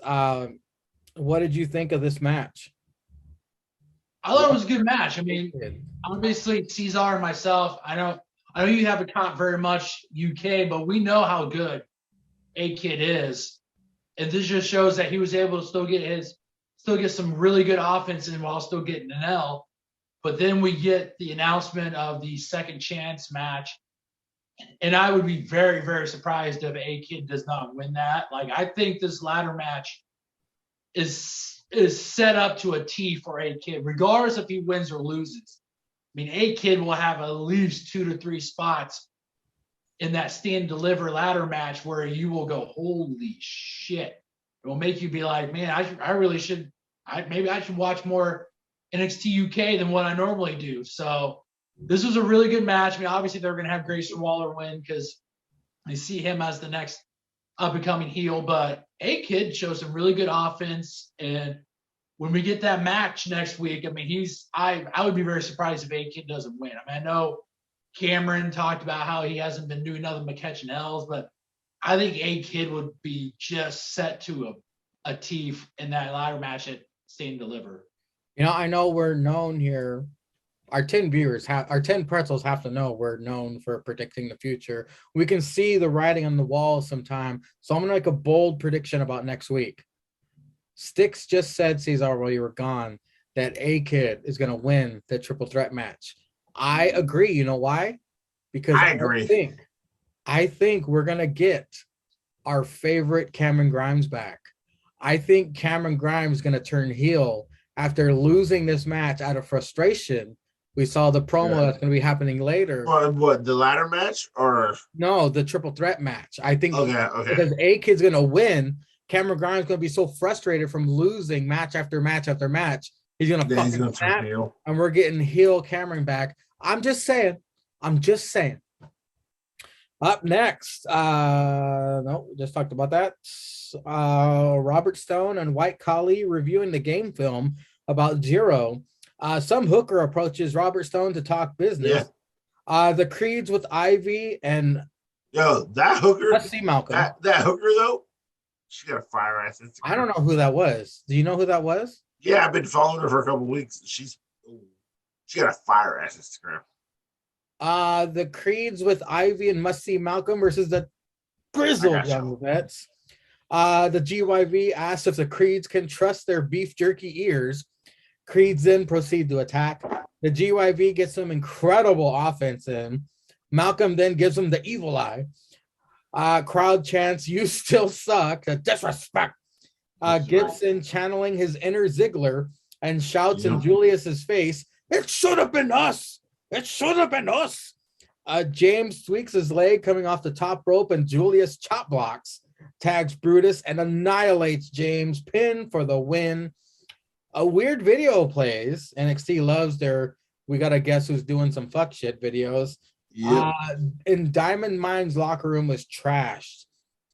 S2: what did you think of this match?
S3: I thought it was a good match. I mean, obviously Ceizar and myself, I know you haven't caught very much UK, but we know how good A-Kid is. And this just shows that he was able to still get some really good offense in while still getting an L. But then we get the announcement of the second chance match. And I would be very, very surprised if A-Kid does not win that. Like, I think this ladder match is set up to a T for A-Kid, regardless if he wins or loses. I mean, A-Kid will have at least 2 to 3 spots in that stand deliver ladder match where you will go, holy shit. It will make you be like, man, maybe I should watch more NXT UK than what I normally do. So this was a really good match. I mean, obviously they're going to have Grayson Waller win because I see him as the next up-and-coming heel, but A-Kid shows some really good offense. And when we get that match next week, I mean, I would be very surprised if A-Kid doesn't win. I mean, I know Cameron talked about how he hasn't been doing nothing but catching L's, but I think A-Kid would be just set to a T in that ladder match at Stand Deliver.
S2: You know, I know we're known here. Our 10 pretzels have to know we're known for predicting the future. We can see the writing on the wall sometime. So I'm gonna make a bold prediction about next week. Stix just said, Ceizar, while you were gone, that A-Kid is gonna win the triple threat match. I agree. You know why? Because
S4: I agree.
S2: I think we're gonna get our favorite Cameron Grimes back. I think Cameron Grimes is gonna turn heel after losing this match out of frustration. We saw the promo that's going to be happening later.
S4: What, the ladder match or
S2: no, the triple threat match? I think
S4: okay.
S2: Because A-Kid's going to win, Cameron Grimes is going to be so frustrated from losing match after match after match. He's going to fucking snap, and we're getting heel Cameron back. I'm just saying. I'm just saying. Up next, no, we just talked about that. Robert Stone and White Collie reviewing the game film about Zero. Some hooker approaches Robert Stone to talk business. The Creeds with Ivy and
S4: that hooker.
S2: let's see Malcolm.
S4: That hooker though, she got a fire ass Instagram.
S2: I don't know who that was. Do you know who that was?
S4: Yeah, I've been following her for a couple of weeks. She got a fire ass Instagram.
S2: The Creeds with Ivy and Must See Malcolm versus the Grizzled Young Vets. The GYV asks if the Creeds can trust their beef jerky ears. Creeds then proceed to attack. The GYV gets some incredible offense in. Malcolm then gives him the evil eye. Crowd chants, "You still suck," a disrespect. Gibson channeling his inner Ziggler and shouts in Julius's face, "It should have been us! It should have been us!" James tweaks his leg coming off the top rope and Julius chop blocks, tags Brutus and annihilates James, pin for the win. A weird video plays. NXT loves their "we gotta guess who's doing some fuck shit" videos. In Diamond Mine's locker room was trashed.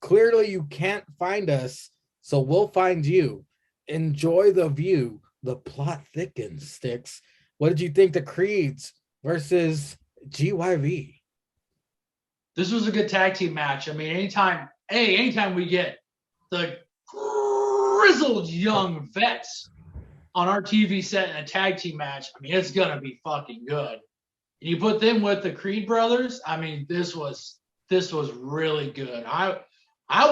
S2: Clearly you can't find us, so we'll find you. Enjoy the view. The plot thickens, Stix. What did you think the Creeds versus GYV?
S3: This was a good tag team match. I mean, anytime we get the grizzled young vets on our TV set in a tag team match, I mean, it's gonna be fucking good. And you put them with the Creed brothers, I mean, this was really good. I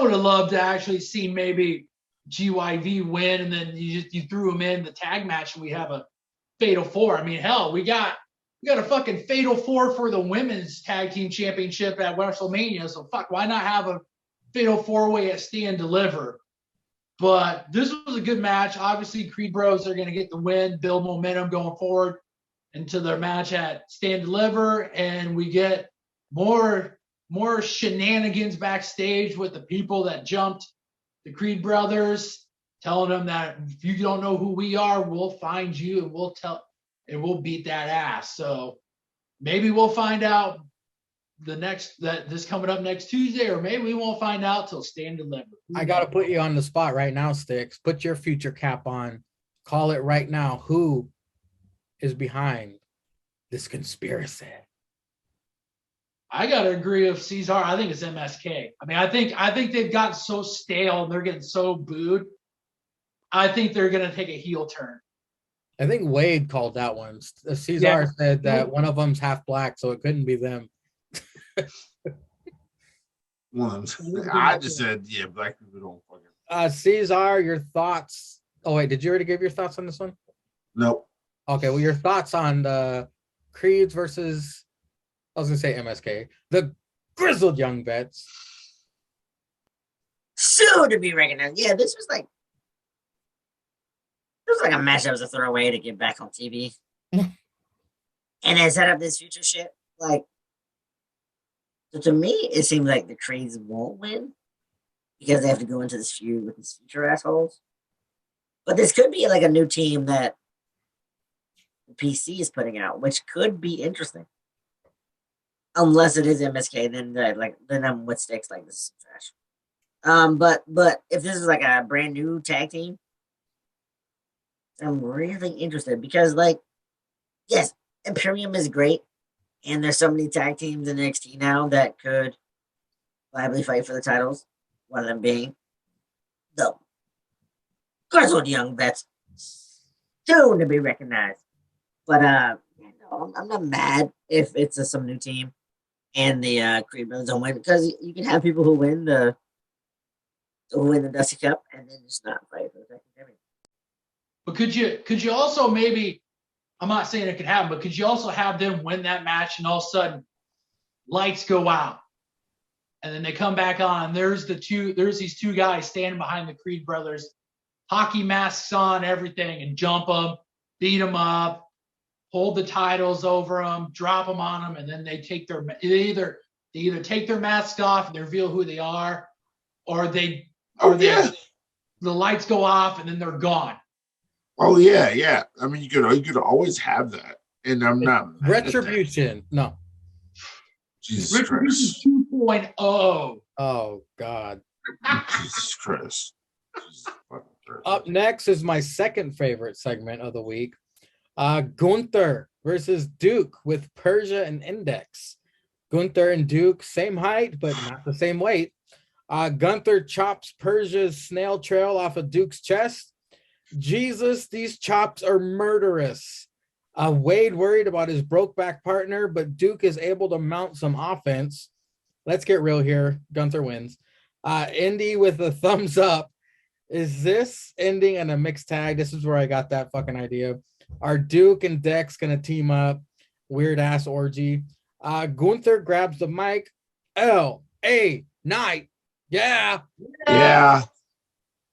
S3: would have loved to actually see maybe GYV win, and then you threw them in the tag match, and we have a Fatal 4. I mean, hell, we got a fucking Fatal 4 for the women's tag team championship at WrestleMania. So fuck, why not have a Fatal 4-way at Stand Deliver? But this was a good match. Obviously, Creed Bros are going to get the win, build momentum going forward into their match at Stand Deliver, and we get more shenanigans backstage with the people that jumped the Creed brothers, telling them that if you don't know who we are, we'll find you and we'll beat that ass. So maybe we'll find out this coming up next Tuesday, or maybe we won't find out till Stand Deliver.
S2: I gotta put you on the spot right now, Stix. Put your future cap on. Call it right now. Who is behind this conspiracy?
S3: I gotta agree with Ceizar. I think it's MSK. I mean, I think they've gotten so stale and they're getting so booed. I think they're gonna take a heel turn.
S2: I think Wade called that one. Ceizar said that one of them's half black, so it couldn't be them.
S4: I just said, black people don't fucking.
S2: Ceizar, your thoughts? Oh wait, did you already give your thoughts on this one?
S4: Nope.
S2: Okay, well, your thoughts on the Creeds versus, I was gonna say MSK, the Grizzled Young Vets.
S5: Soon to be recognized. Yeah, this was like a match that was a throwaway to get back on TV. And then set up this future shit. Like, so to me, it seems like the Creeds won't win because they have to go into this feud with these future assholes. But this could be like a new team that the PC is putting out, which could be interesting. Unless it is MSK, then I'm with Stix, like, this is trash. But if this is like a brand new tag team, I'm really interested because, like, yes, Imperium is great, and there's so many tag teams in NXT now that could viably fight for the titles. One of them being the Grizzled Young Vets, soon to be recognized. But I'm not mad if it's some new team and the Creed Brothers don't win, because you can have people who win the Dusty Cup and then just not fight for the tag team.
S3: But could you also maybe, I'm not saying it could happen, but could you also have them win that match and all of a sudden lights go out and then they come back on, and there's these two guys standing behind the Creed brothers, hockey masks on, everything, and jump them, beat them up, hold the titles over them, drop them on them, and then they either take their masks off and they reveal who they are, or the lights go off and then they're gone.
S4: Oh yeah. I mean, you could always have that, and I'm not
S2: retribution. No,
S4: Jesus
S3: Retribution
S4: Christ.
S3: 2.0.
S2: Oh God.
S4: Jesus Christ. Jesus fucking Christ.
S2: Up next is my second favorite segment of the week. Gunther versus Duke with Persia and Index. Gunther and Duke, same height, but not the same weight. Gunther chops Persia's snail trail off of Duke's chest. Jesus, these chops are murderous. Wade worried about his broke back partner, but Duke is able to mount some offense. Let's get real here. Gunther wins. Indy with a thumbs up. Is this ending in a mixed tag? This is where I got that fucking idea. Are Duke and Dex gonna team up? Weird ass orgy. Gunther grabs the mic. L.A. Knight. Yeah.
S4: Yeah.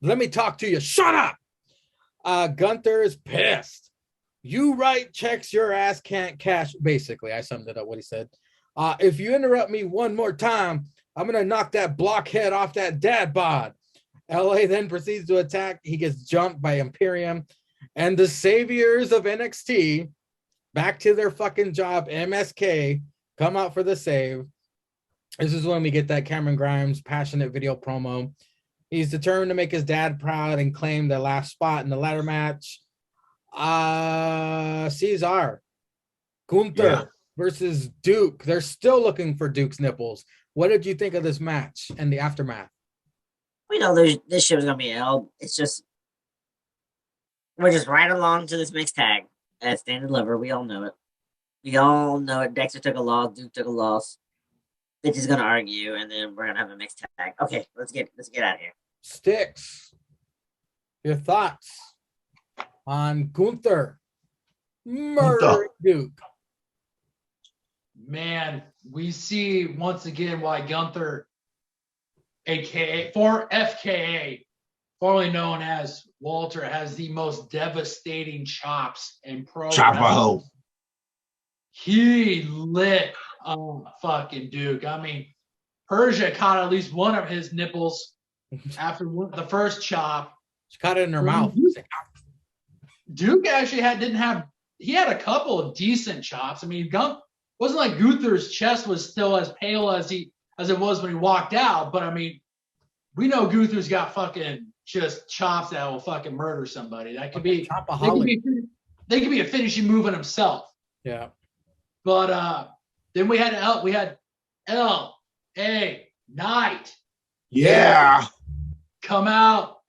S2: Let me talk to you. Shut up. Gunther is pissed. You write checks your ass can't cash. Basically, I summed it up what he said. If you interrupt me one more time, I'm going to knock that blockhead off that dad bod. LA then proceeds to attack. He gets jumped by Imperium. And the saviors of NXT, back to their fucking job, MSK, come out for the save. This is when we get that Cameron Grimes passionate video promo. He's determined to make his dad proud and claim the last spot in the ladder match. Ceizar, Gunther versus Duke. They're still looking for Duke's nipples. What did you think of this match and the aftermath?
S5: We know this shit was gonna be held. It's just we're just right along to this mixed tag at Stand and Deliver. We all know it. We all know it. Dexter took a loss. Duke took a loss. Bitch is gonna argue, and then we're gonna have a mixed tag. Okay, let's get out of here.
S2: Stix, your thoughts on Gunther murdering Duke?
S3: Man, we see once again why Gunther, aka for FKA, formerly known as Walter, has the most devastating chops in pro wrestling. He lit fucking Duke. I mean, Persia caught at least one of his nipples after the first chop.
S2: She caught it in her mouth.
S3: Duke actually had a couple of decent chops. I mean, wasn't like Gunther's chest was still as pale as it was when he walked out, but I mean, we know Gunther's got fucking just chops that will fucking murder somebody. That could be they could be a finishing move in himself.
S2: Yeah.
S3: But then we had L.A. Knight.
S4: Yeah.
S3: Come out,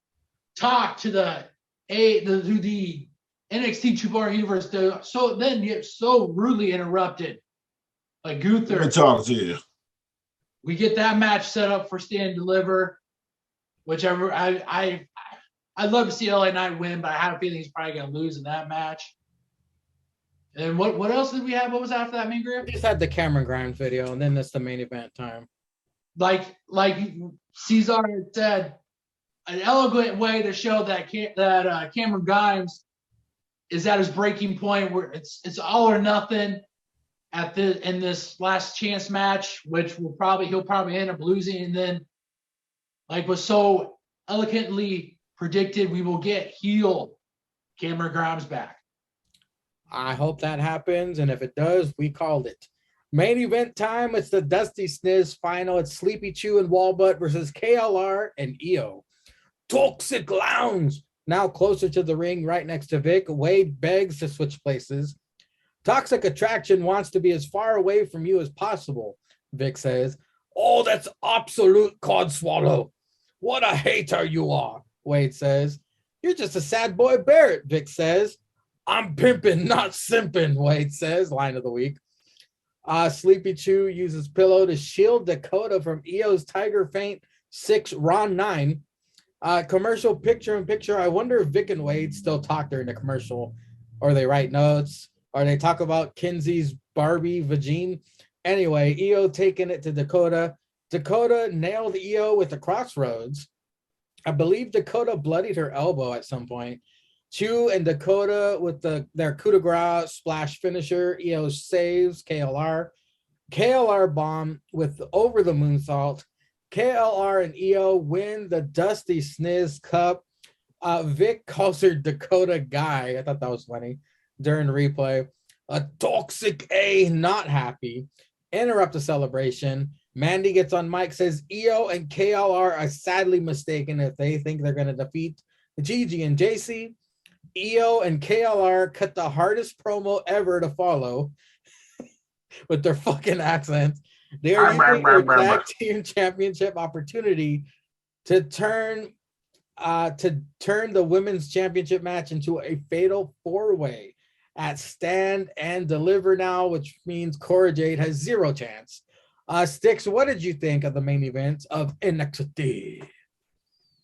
S3: talk to the NXT 2.0 universe. So then you get so rudely interrupted by Gunther.
S4: Let me talk to you.
S3: We get that match set up for Stand and Deliver, which I'd love to see LA Knight win, but I have a feeling he's probably going to lose in that match. And what else did we have? What was after that, Mangria?
S2: We just had the Cameron Grimes video, and then that's the main event time.
S3: Like Ceizar had said, an elegant way to show that Cameron Grimes is at his breaking point, where it's all or nothing in this last chance match, which he'll probably end up losing, and then, like was so eloquently predicted, we will get heel Cameron Grimes back.
S2: I hope that happens, and if it does, we called it. Main event time, it's the Dusty Sniz final. It's Sleepy Chew and Wallbutt versus KLR and EO. Toxic Lounge, now closer to the ring, right next to Vic. Wade begs to switch places. Toxic Attraction wants to be as far away from you as possible, Vic says. Oh, that's absolute codswallow. What a hater you are, Wade says. You're just a sad boy Barrett, Vic says. I'm pimping, not simping, Wade says. Line of the week. Sleepy Chew uses pillow to shield Dakota from EO's Tiger Feint 6 Ron 9. Commercial picture-in-picture. I wonder if Vic and Wade still talk during the commercial, or they write notes, or they talk about Kinsey's Barbie vagine. Anyway, EO taking it to Dakota. Dakota nailed EO with the crossroads. I believe Dakota bloodied her elbow at some point. Chew and Dakota with their coup de grace splash finisher. EO saves KLR. KLR bomb with over the moonsault. KLR and EO win the Dusty Sniz Cup. Vic calls her Dakota Guy. I thought that was funny during the replay. A Toxic A not happy. interrupt the celebration. Mandy gets on mic, says EO and KLR are sadly mistaken if they think they're going to defeat Gigi and JC. EO and KLR cut the hardest promo ever to follow with their fucking accents. They are using their tag team championship opportunity to turn the women's championship match into a fatal four-way at Stand and Deliver now, which means Cora Jade has zero chance. Stix, what did you think of the main event of NXT?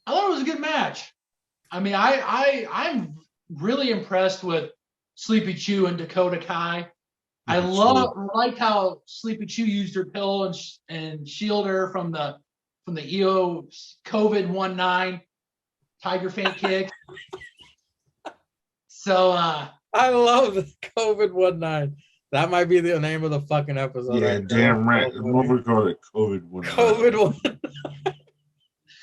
S3: I thought it was a good match. I mean, I'm really impressed with Sleepy Chew and Dakota Kai. I liked how Sleepy Chew used her pill and shield her from the EO COVID-1-9 Tiger Feint kick. So
S2: I love the COVID-1-9. That might be the name of the fucking episode.
S4: Yeah, damn right. What we call it, COVID-1.
S2: COVID-1.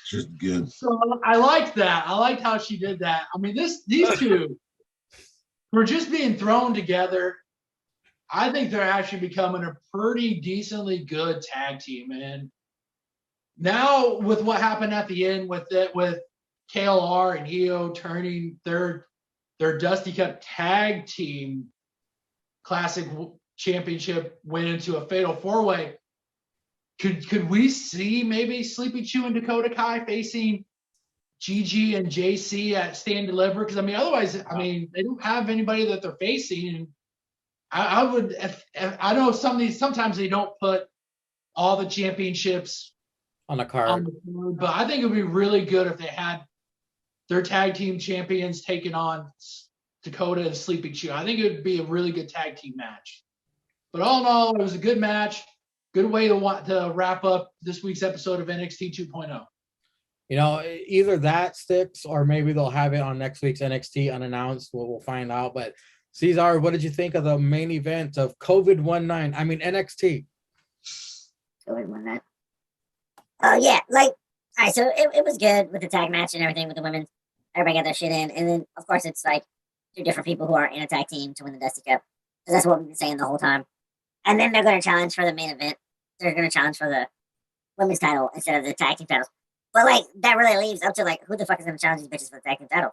S4: Just good.
S3: So I liked that. I liked how she did that. I mean, these two were just being thrown together. I think they're actually becoming a pretty decently good tag team. And now with what happened at the end with KLR and EO turning their Dusty Cup tag team classic championship win into a fatal four-way, could we see maybe Sleepy Chew and Dakota Kai facing Gigi and JC at Stand Deliver? Because I mean, otherwise, I mean, they don't have anybody that they're facing. And I would, if I know sometimes they don't put all the championships
S2: on the card,
S3: but I think it would be really good if they had their tag team champions taking on Dakota and Sleepy Chew. I think it would be a really good tag team match. But all in all, it was a good match. Good way to wrap up this week's episode of NXT 2.0.
S2: You know, either that sticks or maybe they'll have it on next week's NXT unannounced. We'll find out. But Ceizar, what did you think of the main event of COVID-1-9? I mean, NXT.
S5: COVID-1-9. Oh, yeah. Like, all right, so it was good with the tag match and everything with the women. Everybody got their shit in. And then, of course, it's like two different people who are in a tag team to win the Dusty Cup. Because that's what we've been saying the whole time. And then they're going to challenge for the main event. They're going to challenge for the women's title instead of the tag team titles. But, like, that really leaves up to, like, who the fuck is going to challenge these bitches for the tag team title?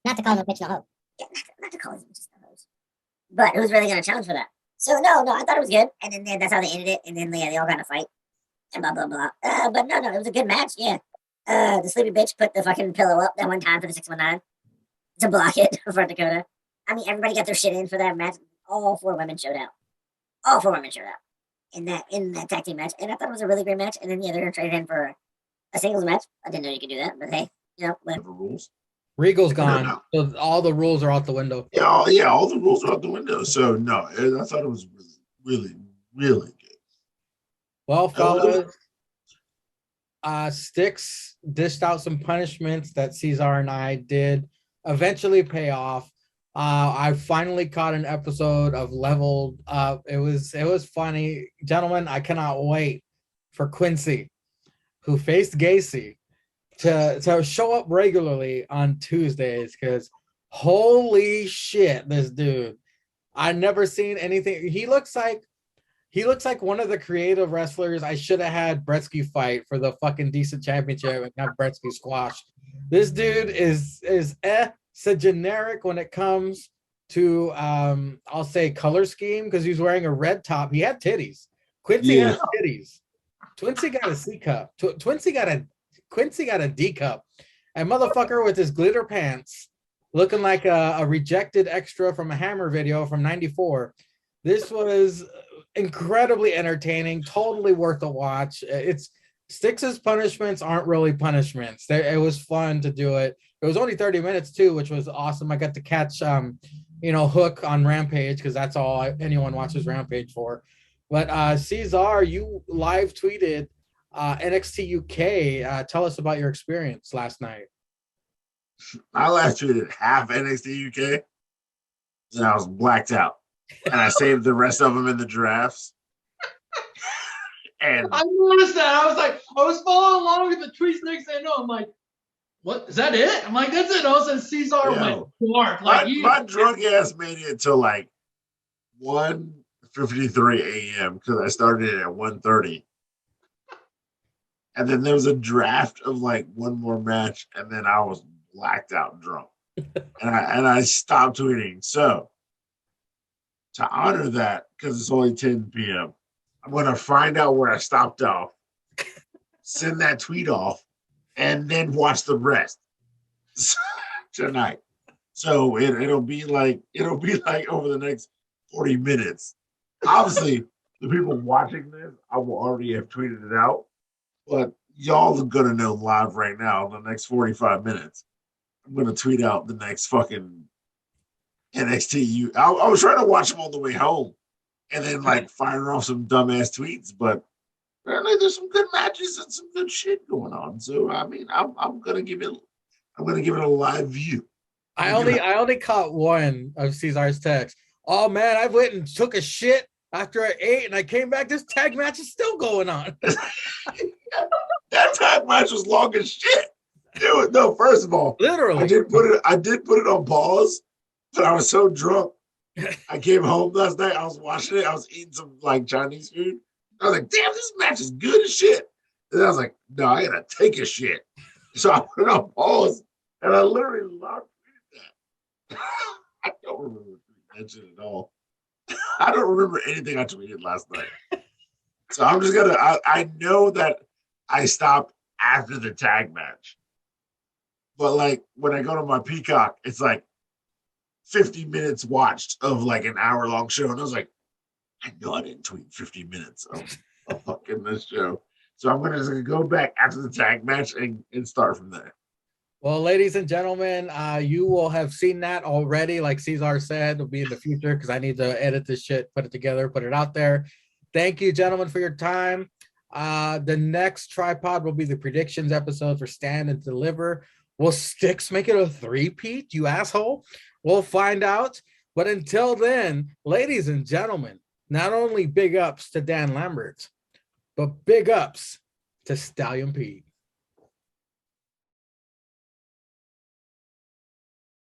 S6: Not to call them a bitch no hoe.
S5: Yeah, not to call these bitches no hoes. But who's really going to challenge for that? So, no, I thought it was good. And then that's how they ended it. And then, yeah, they all got in a fight. And blah, blah, blah. But no, it was a good match, yeah. The sleepy bitch put the fucking pillow up that one time for the 619 to block it for Dakota. I mean, everybody got their shit in for that match. All four women showed out. In that tag team match. And I thought it was a really great match. And then, yeah, they're going to trade in for a singles match. I didn't know you could do that, but hey, you know, whatever.
S4: Rules.
S2: Regal's gone, so all the rules are out the window.
S4: Yeah, all the rules are out the window. So, no, I thought it was really, really good.
S2: Well, fellas, Stix dished out some punishments that Ceizar and I did eventually pay off. I finally caught an episode of Leveled Up. It was funny. Gentlemen, I cannot wait for Quincy, who faced Gacy, to show up regularly on Tuesdays, because holy shit, this dude. I've never seen anything. He looks like one of the creative wrestlers I should have had Bretsky fight for the fucking decent championship and have Bretsky squash. This dude is so generic when it comes to I'll say color scheme, because he's wearing a red top. He had titties. Quincy has titties. Quincy got a C cup. Quincy got a D cup. And motherfucker with his glitter pants, looking like a rejected extra from a Hammer video from '94. This was incredibly entertaining, totally worth a watch. It's Stix's punishments aren't really punishments. It was fun to do it. It was only 30 minutes too, which was awesome. I got to catch Hook on Rampage, because that's all anyone watches Rampage for. But Ceizar, you live tweeted NXT UK. Tell us about your experience last night.
S4: I live tweeted half NXT UK, and I was blacked out. And I saved the rest of them in the drafts. And
S3: I noticed that. I was following along with the tweets next thing I know. I'm like, what? Is that it? I'm like, that's it. All of a sudden, Ceizar went dark. Like
S4: my drunk ass made it to like 1:30 1:53 a.m. because I started it at 1:30. And then there was a draft of like one more match, and then I was blacked out drunk. and I stopped tweeting. So to honor that, because it's only 10 p.m., I'm gonna find out where I stopped off, send that tweet off, and then watch the rest tonight. So it'll be like over the next 40 minutes. Obviously, the people watching this, I will already have tweeted it out, but y'all are gonna know live right now in the next 45 minutes. I'm gonna tweet out the next fucking NXT. I was trying to watch them on the way home, and then like firing off some dumbass tweets, but apparently there's some good matches and some good shit going on. So I mean, I'm gonna give it a live view.
S2: I only caught one of Ceizar's text. Oh man, I went and took a shit after I ate, and I came back. This tag match is still going on.
S4: That tag match was long as shit. Dude, no, first of all,
S2: Literally,
S4: I did put it on pause, but I was so drunk. I came home last night. I was watching it. I was eating some like Chinese food. I was like, damn, this match is good as shit. And then I was like, no, I gotta take a shit. So I put it on pause, and I literally locked that. I don't remember that shit at all. I don't remember anything I tweeted last night. So I'm just gonna. I know that I stopped after the tag match, but like when I go to my Peacock, it's like 50 minutes watched of like an hour-long show, and I was like, I know I didn't tweet 50 minutes of fucking this show. So I'm gonna go back after the tag match and start from there.
S2: well, ladies and gentlemen, you will have seen that already. Like Ceizar said, it'll be in the future because I need to edit this shit, put it together, put it out there. Thank you, gentlemen, for your time. The next tripod will be the predictions episode for Stand and Deliver. Will Stix make it a three-peat, you asshole? We'll find out. But until then, ladies and gentlemen, not only big ups to Dan Lambert, but big ups to Stallion Pete.